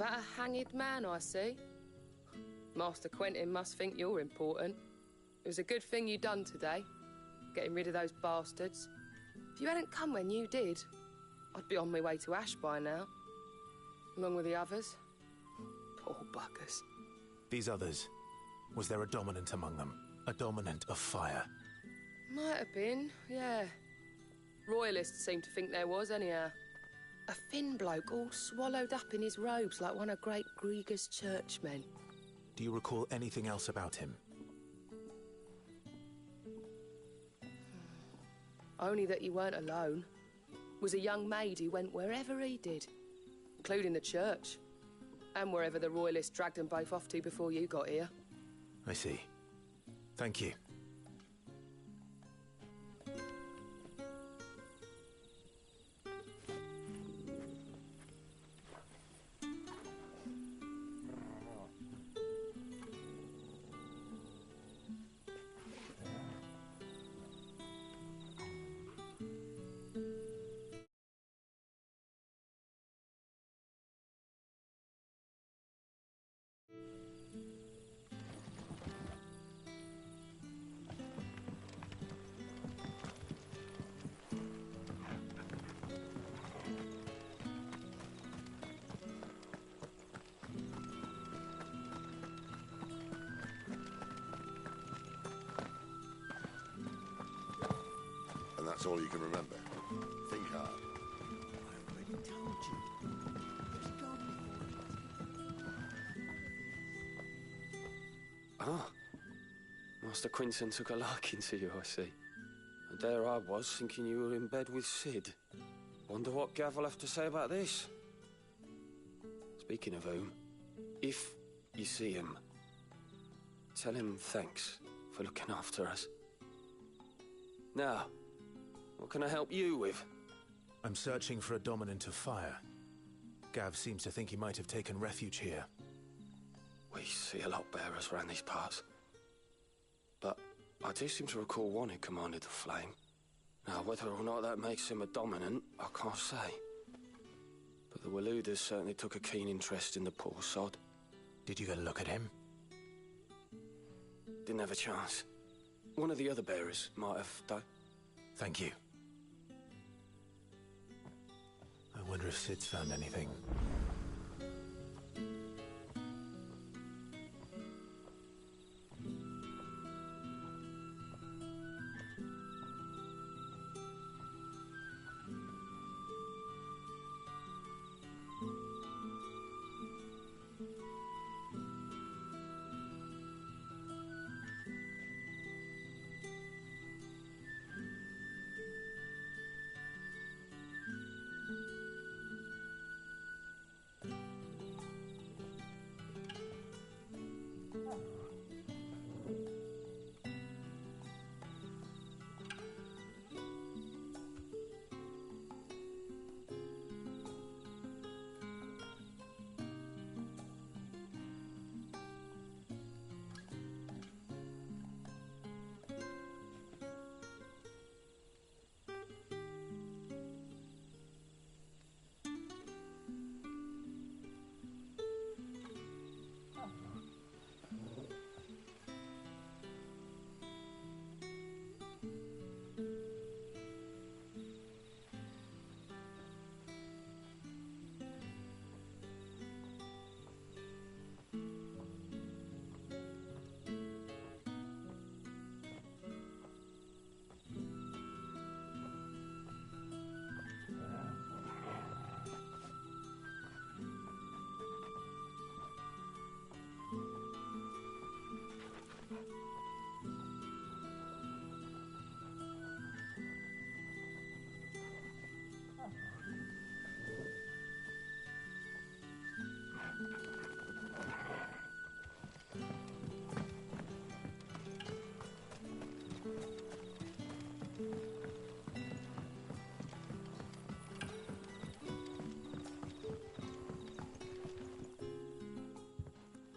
That a hanged man, I see. Master Quentin must think you're important. It was a good thing you done today, getting rid of those bastards. If you hadn't come when you did, I'd be on my way to Ash by now, along with the others. Poor buggers. These others, was there a dominant among them? A dominant of fire? Might have been, yeah. Royalists seem to think there was, anyhow. A thin bloke all swallowed up in his robes like one of Great Grieger's churchmen. Do you recall anything else about him? Only that he weren't alone. Was a young maid who went wherever he did, including the church, and wherever the Royalists dragged them both off to before you got here. I see. Thank you. And that's all you can remember. Think hard. I already told you. There's God before Ah. Master Quinton took a liking to you, I see. And there I was, thinking you were in bed with Sid. Wonder what Gav will have to say about this. Speaking of whom, if you see him, tell him thanks for looking after us. Now, what can I help you with? I'm searching for a dominant of fire. Gav seems to think he might have taken refuge here. We see a lot bearers around these parts. But I do seem to recall one who commanded the flame. Now, whether or not that makes him a dominant, I can't say. But the Waluders certainly took a keen interest in the poor sod. Did you get a look at him? Didn't have a chance. One of the other bearers might have, though. Thank you. I wonder if Sid's found anything.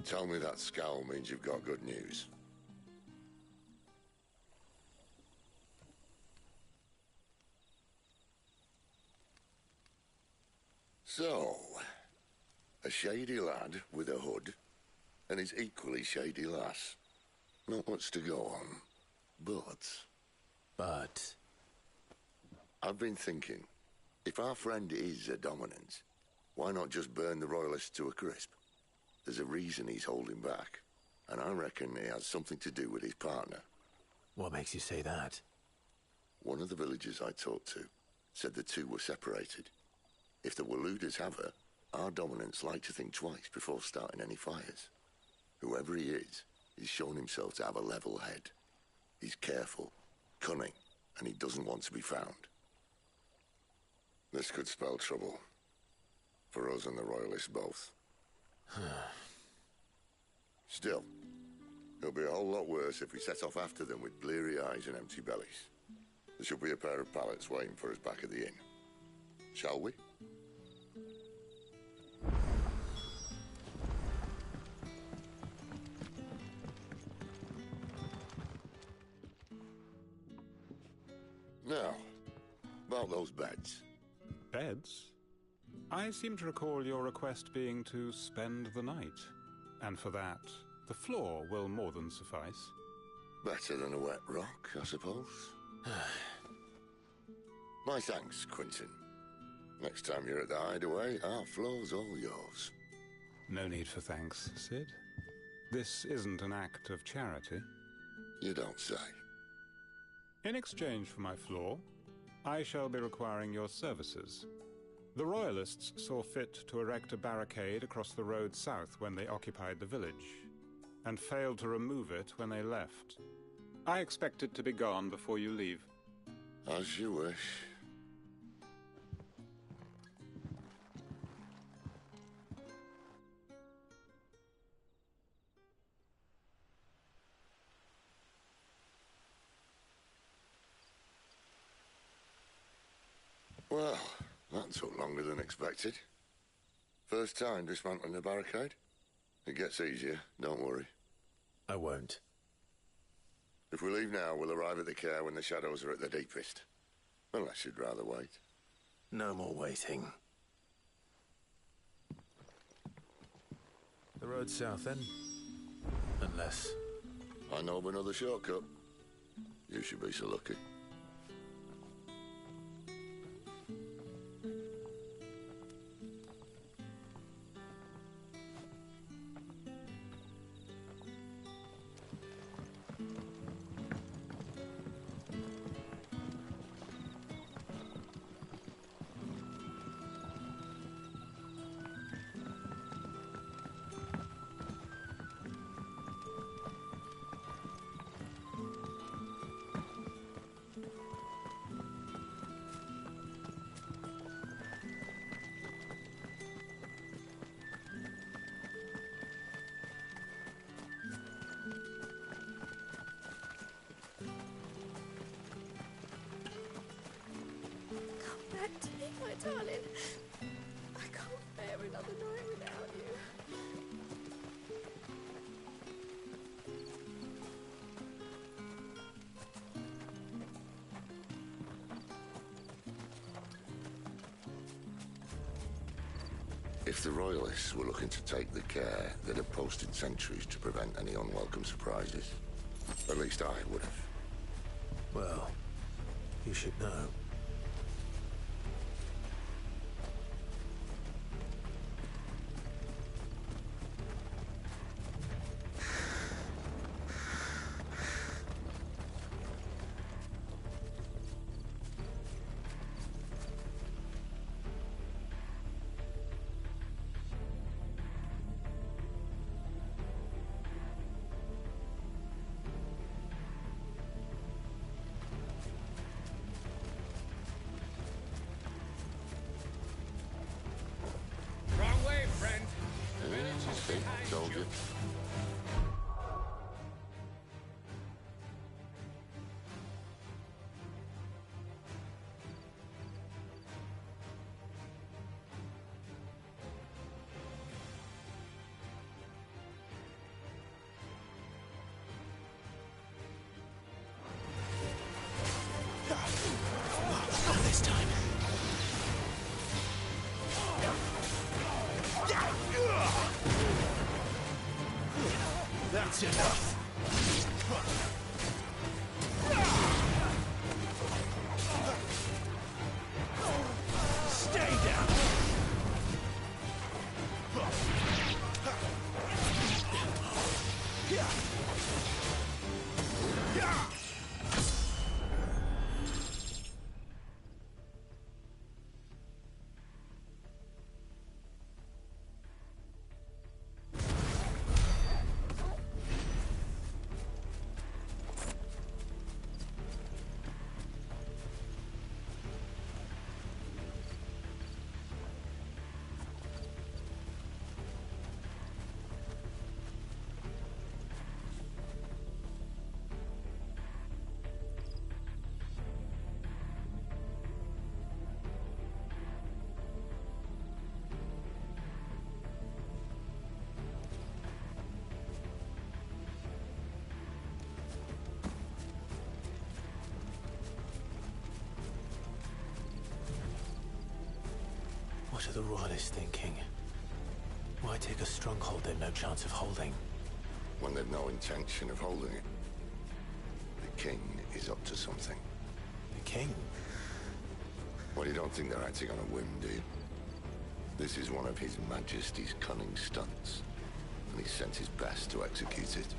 Tell me that scowl means you've got good news. So, A shady lad with a hood, and his equally shady lass. Not much to go on, but... I've been thinking, if our friend is a dominant, why not just burn the Royalists to a crisp? There's a reason he's holding back, and I reckon he has something to do with his partner. What makes you say that? One of the villagers I talked to said the two were separated. If the Waluders have her, our dominants like to think twice before starting any fires. Whoever he is, he's shown himself to have a level head. He's careful, cunning, and he doesn't want to be found. This could spell trouble. For us and the Royalists both. Still, it'll be a whole lot worse if we set off after them with bleary eyes and empty bellies. There should be a pair of pallets waiting for us back at the inn. Shall we? Now, about those beds. Beds? I seem to recall your request being to spend the night. And for that, the floor will more than suffice. Better than a wet rock, I suppose. My thanks, Quentin. Next time you're at the hideaway, our floor's all yours. No need for thanks, Sid. This isn't an act of charity. You don't say. In exchange for my floor, I shall be requiring your services. The Royalists saw fit to erect a barricade across the road south when they occupied the village, and failed to remove it when they left. I expect it to be gone before you leave. As you wish. Well, that took longer than expected. First time dismantling a barricade? It gets easier, don't worry. I won't. If we leave now, we'll arrive at the care when the shadows are at their deepest. Unless you'd rather wait. No more waiting. The road south, then? Unless... I know of another shortcut. You should be so lucky. Back to me, my darling. I can't bear another night without you. If the Royalists were looking to take the care, they'd have posted sentries to prevent any unwelcome surprises. At least I would have. Well, you should know. Told you. Not this time. That's enough! Stay down! What are the Royalists thinking? Why take a stronghold they've no chance of holding? When they've no intention of holding it. The king is up to something. The king? Well, you don't think they're acting on a whim, do you? This is one of His Majesty's cunning stunts, and he sent his best to execute it.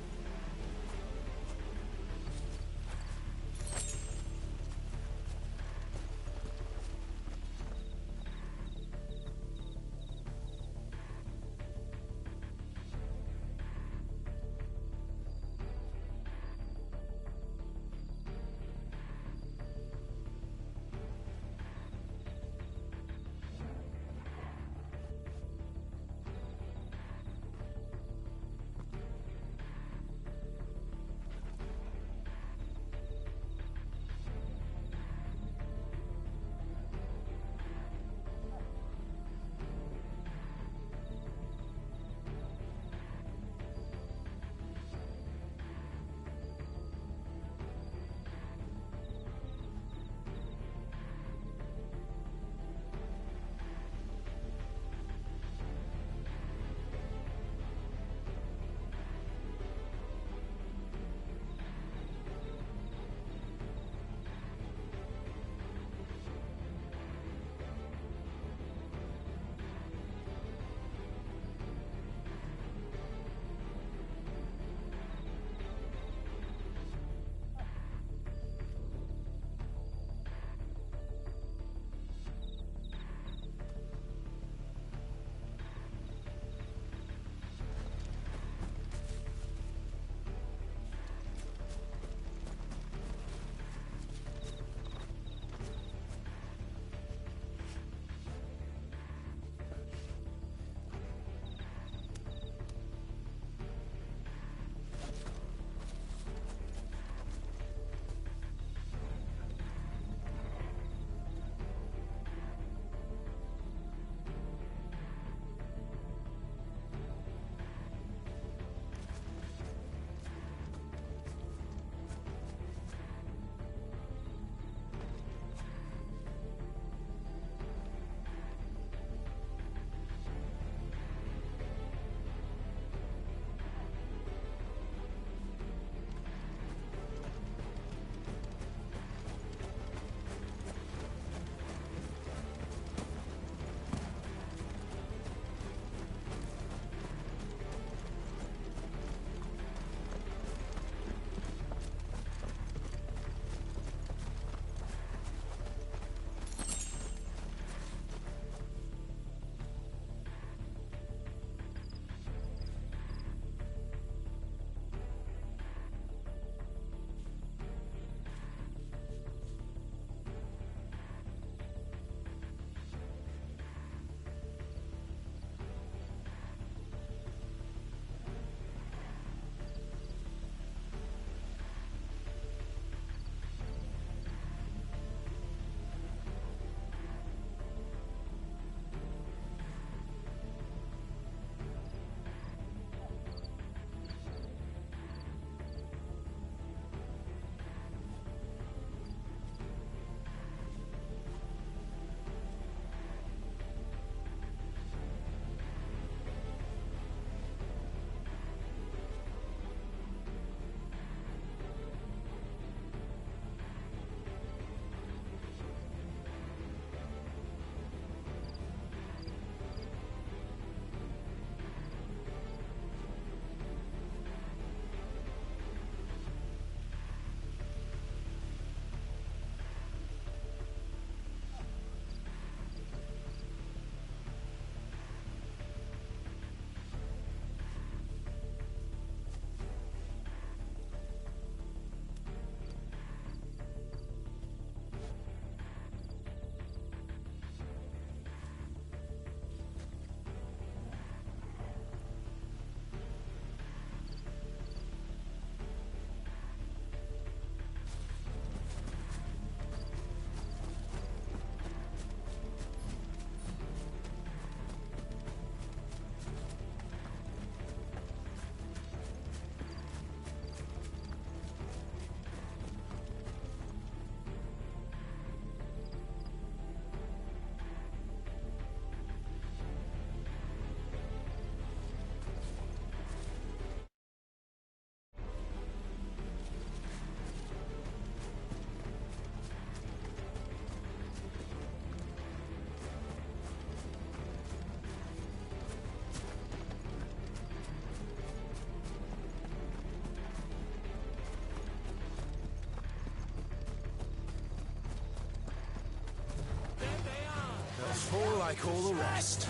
fall like all the rest.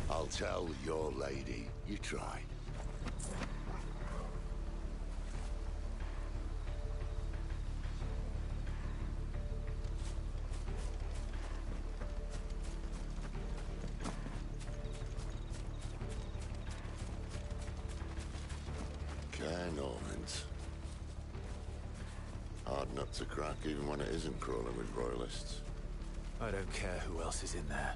I'll tell your lady you tried. Care Normans. Hard nut to crack even when it isn't crawling with royalists. I don't care who else is in there.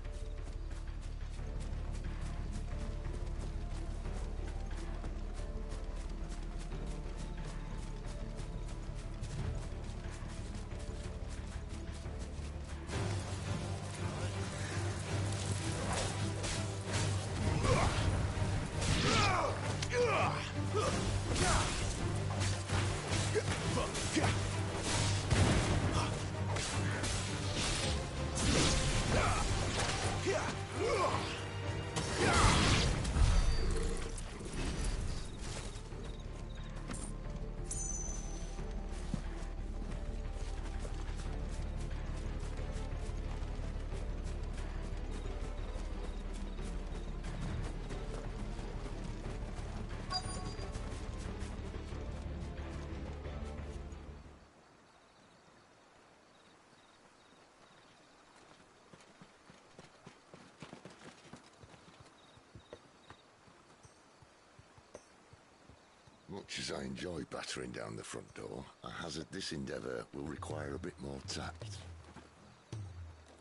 Much as I enjoy battering down the front door, I hazard this endeavour will require a bit more tact.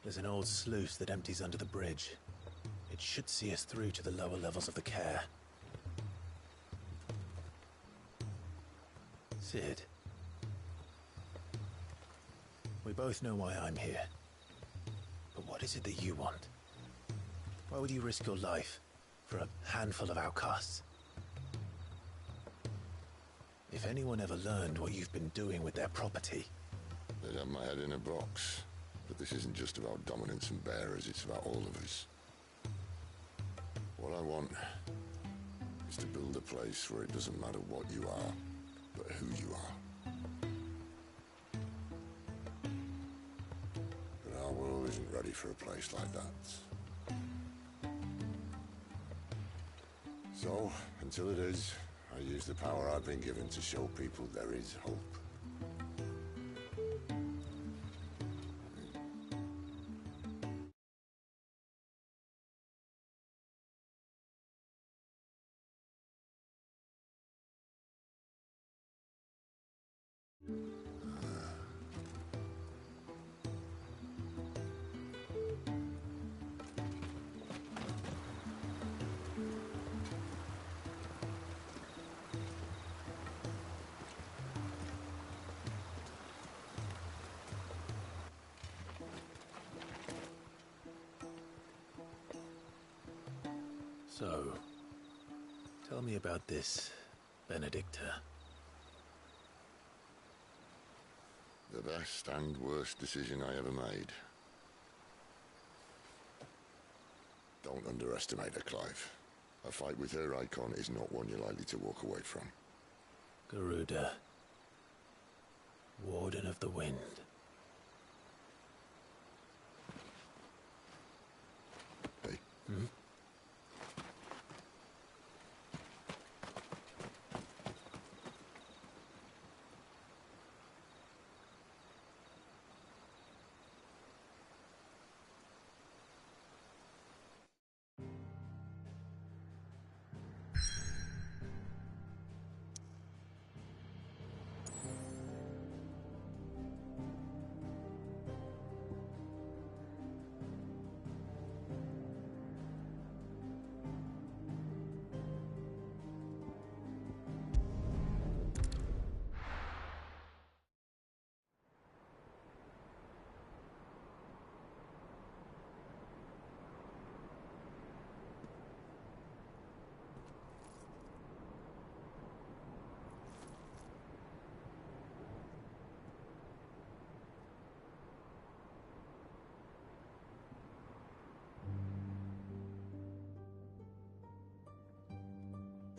There's an old sluice that empties under the bridge. It should see us through to the lower levels of the care. Sid. We both know why I'm here. But what is it that you want? Why would you risk your life for a handful of outcasts? If anyone ever learned what you've been doing with their property... They'd have my head in a box. But this isn't just about dominance and bearers, it's about all of us. What I want is to build a place where it doesn't matter what you are, but who you are. But our world isn't ready for a place like that. So, until it is, I use the power I've been given to show people there is hope. So, tell me about this, Benedicta. The best and worst decision I ever made. Don't underestimate her, Clive. A fight with her icon is not one you're likely to walk away from. Garuda. Warden of the Wind. Hey. Hmm?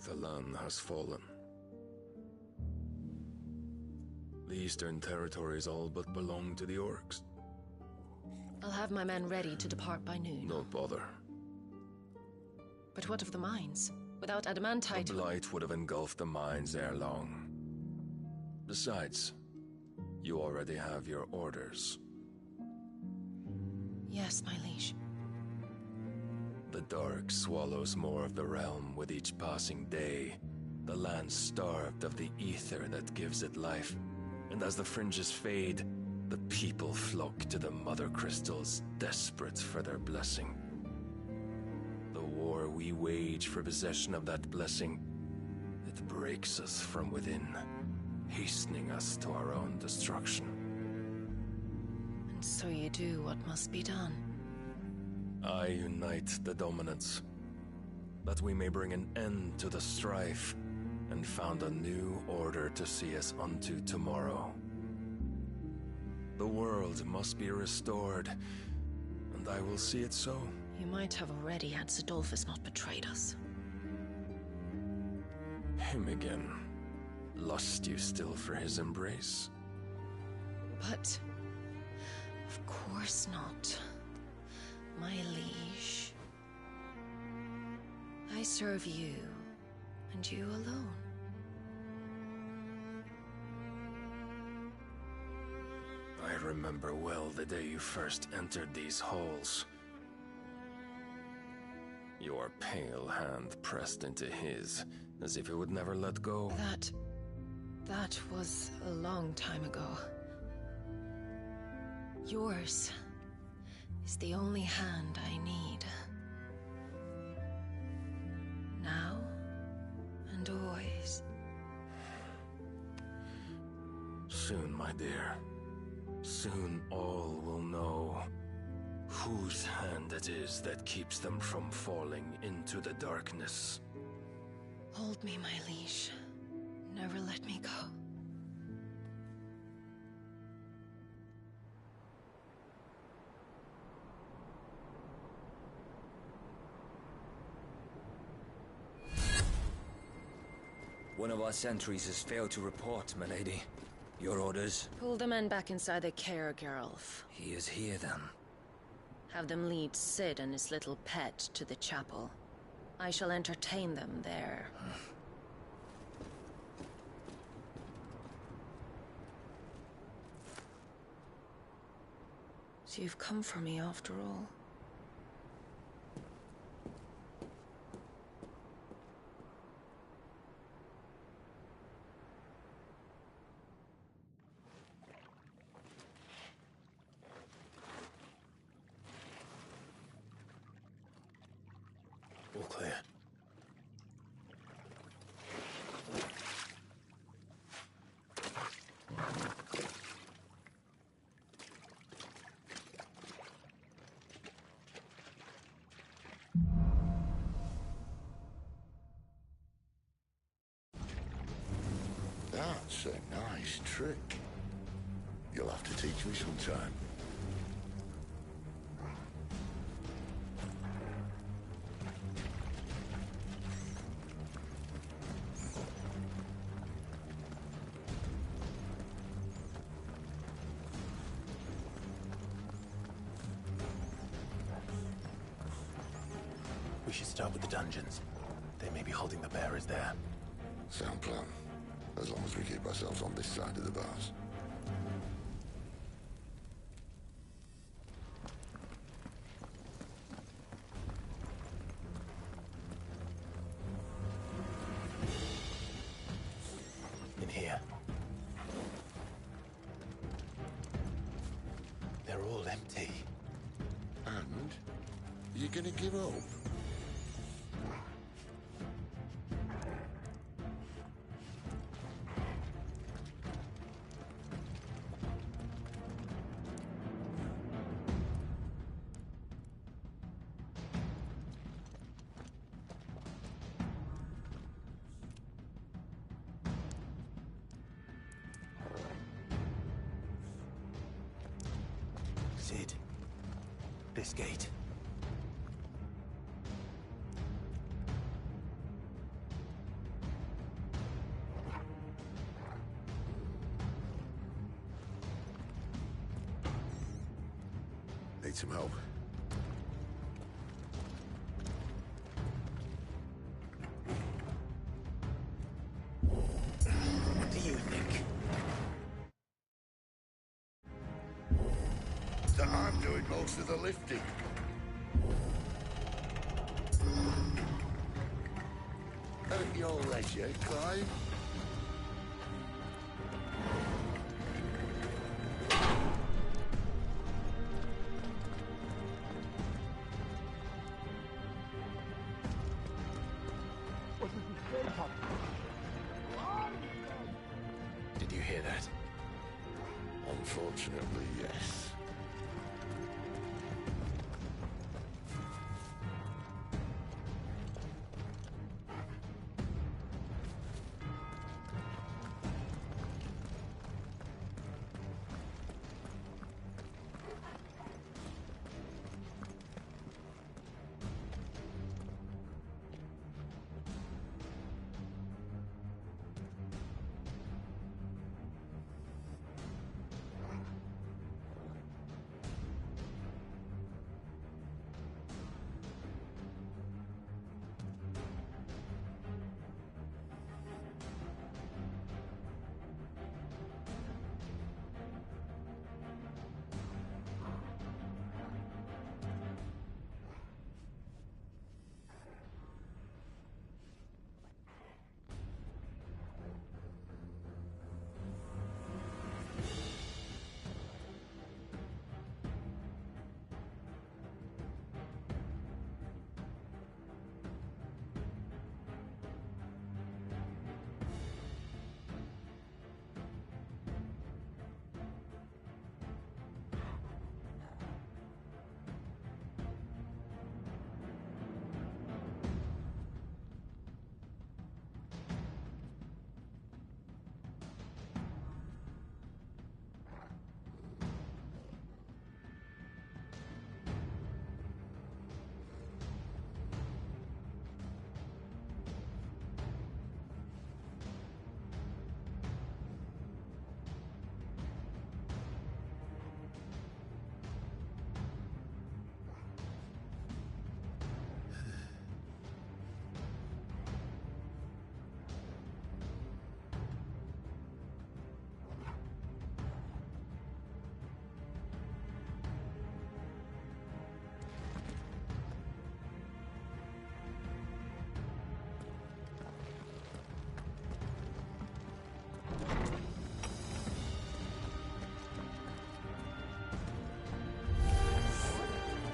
the land has fallen. The Eastern Territories all but belong to the orcs. I'll have my men ready to depart by noon. Don't bother. But what of the mines? Without adamantite... The blight would have engulfed the mines ere long. Besides, you already have your orders. Yes, my liege. The dark swallows more of the realm with each passing day. The land starved of the ether that gives it life. And as the fringes fade, the people flock to the mother crystals, desperate for their blessing. The war we wage for possession of that blessing, it breaks us from within, hastening us to our own destruction. And so you do what must be done. I unite the dominants, that we may bring an end to the strife, and found a new order to see us unto tomorrow. The world must be restored, and I will see it so. You might have already had Zidolphus not betrayed us. Him again. Lust you still for his embrace? But... of course not, my liege. I serve you, and you alone. I remember well the day you first entered these halls. Your pale hand pressed into his, as if it would never let go. That was a long time ago. Yours is the only hand I need. Now and always. Soon, my dear. Soon all will know whose hand it is that keeps them from falling into the darkness. Hold me, my liege. Never let me go. One of our sentries has failed to report, milady. Your orders? Pull the men back inside the care, Geralf. He is here, then. Have them lead Sid and his little pet to the chapel. I shall entertain them there. So you've come for me after all. All clear. That's a nice trick. You'll have to teach me sometime. We should start with the dungeons. They may be holding the bearers there. Sound plan. As long as we keep ourselves on this side of the bars. In here. They're all empty. And? You're gonna give up? Sid. This gate. need some help. What do you think? That I'm doing most of the lifting. At your leisure, Clive. Did you hear that? Unfortunately, yes.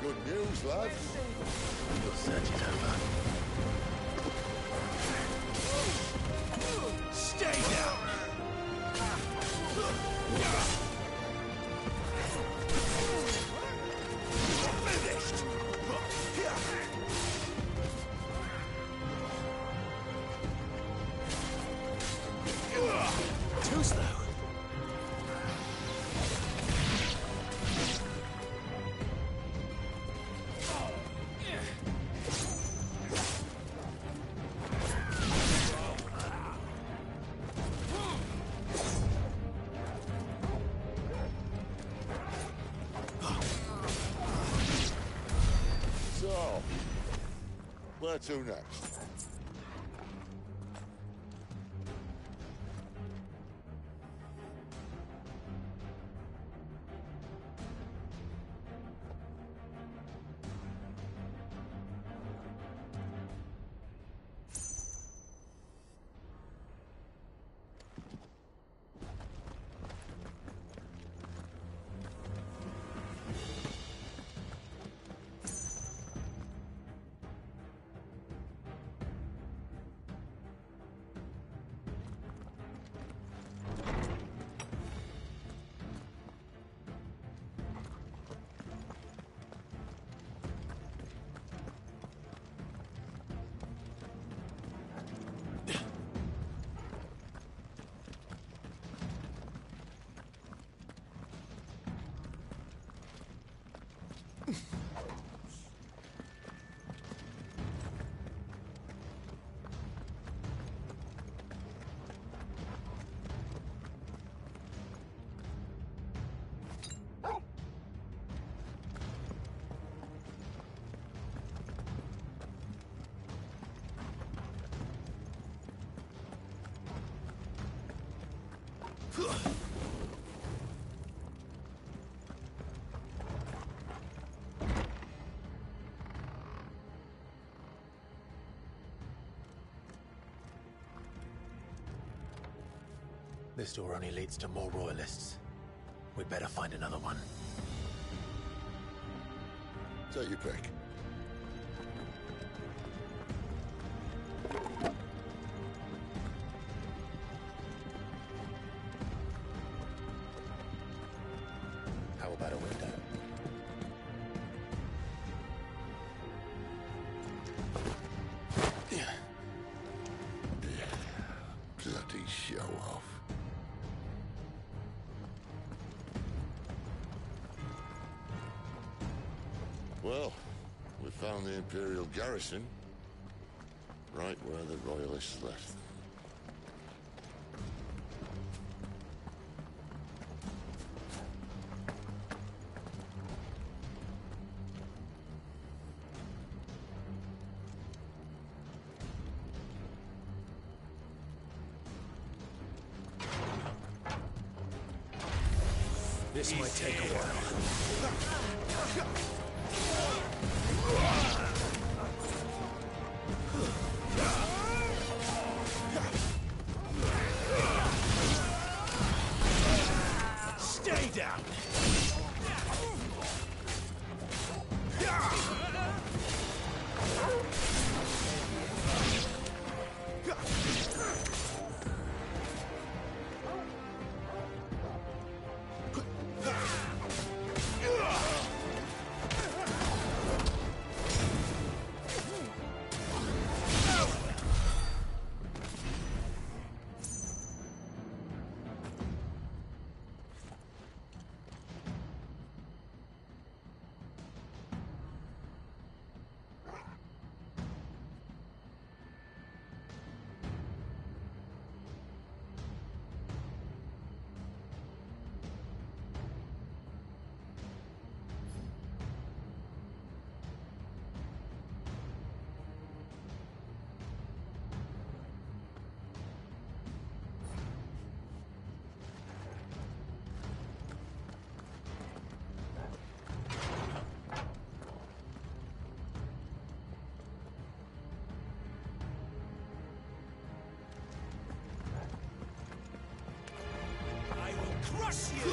Good news, lad. Your search is over. Stay down! Finished! Too slow. So, where to next? This door only leads to more royalists. We better find another one. Take your pick. How about a window? Bloody show off. Well, we found the Imperial garrison, right where the Royalists left them. This might take a while. Stay down! Crush you!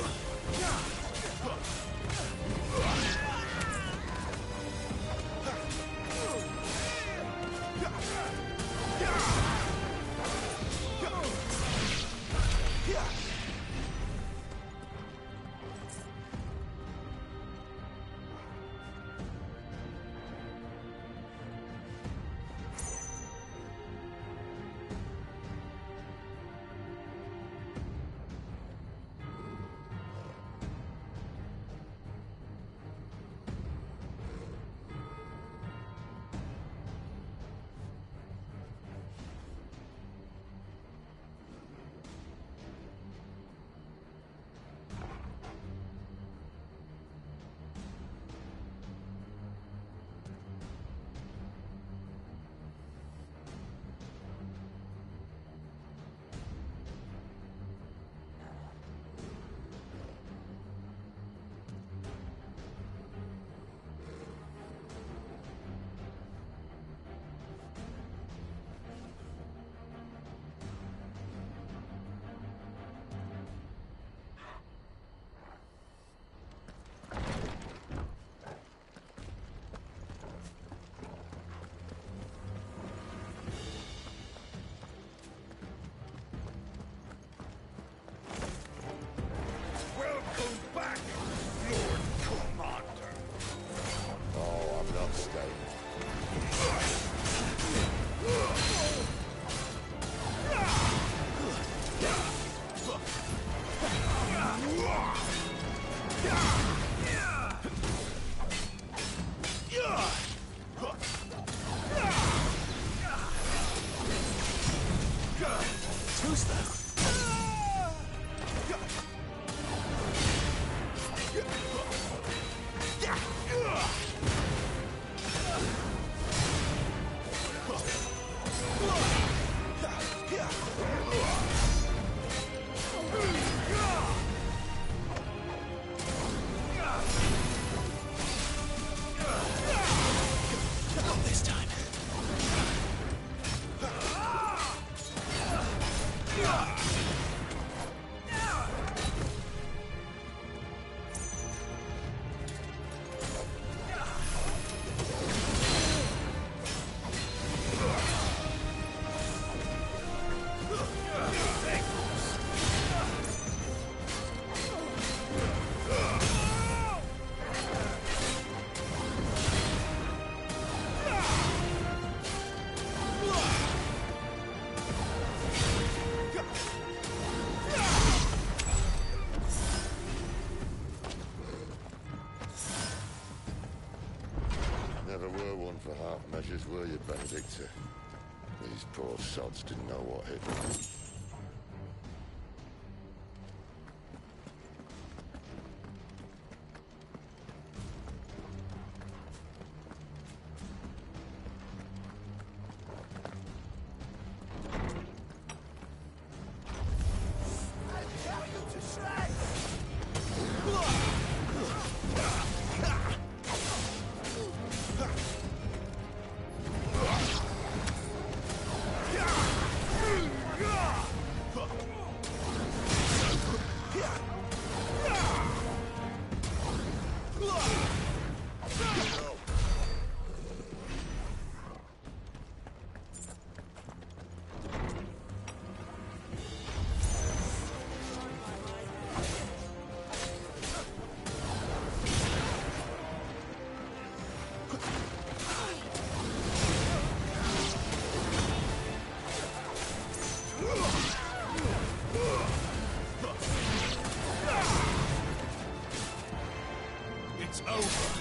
out measures, were you, Benedicta? These poor sods didn't know what hit them. It's over. It's over.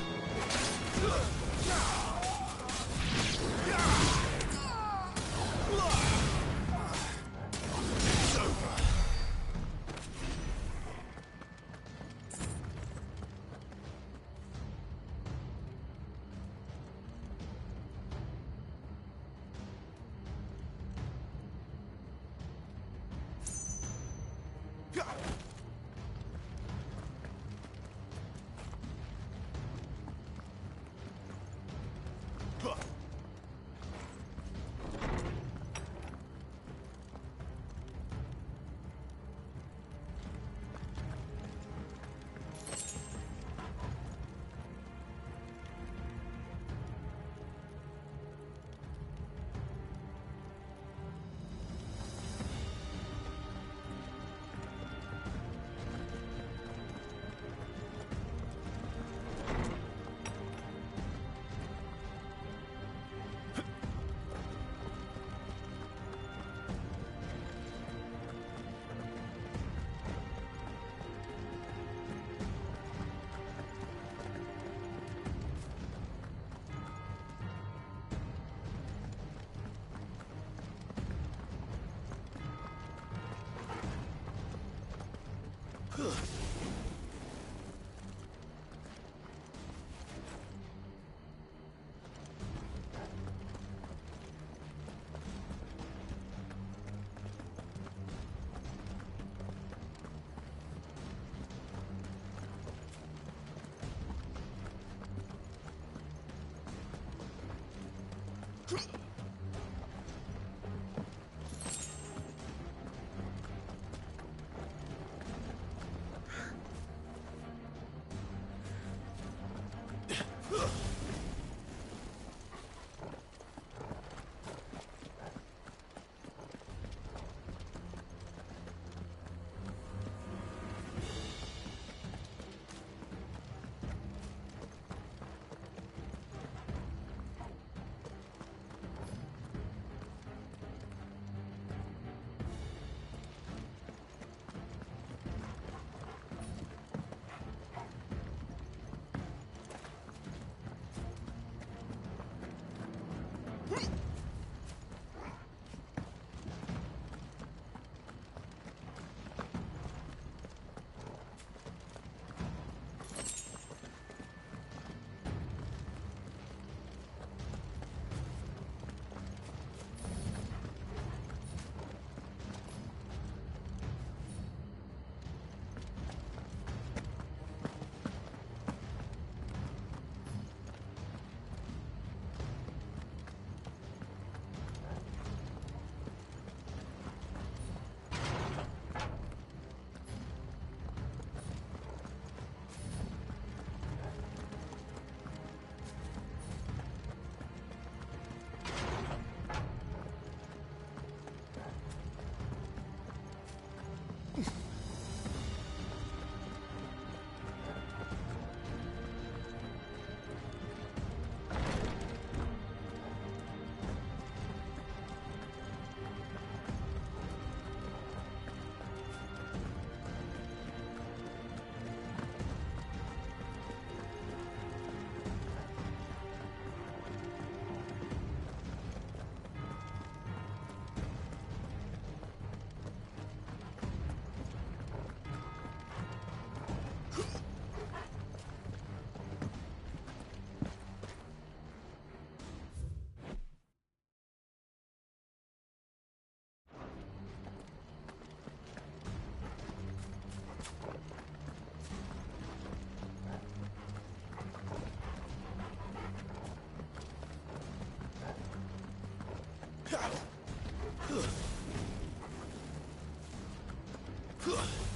Ugh.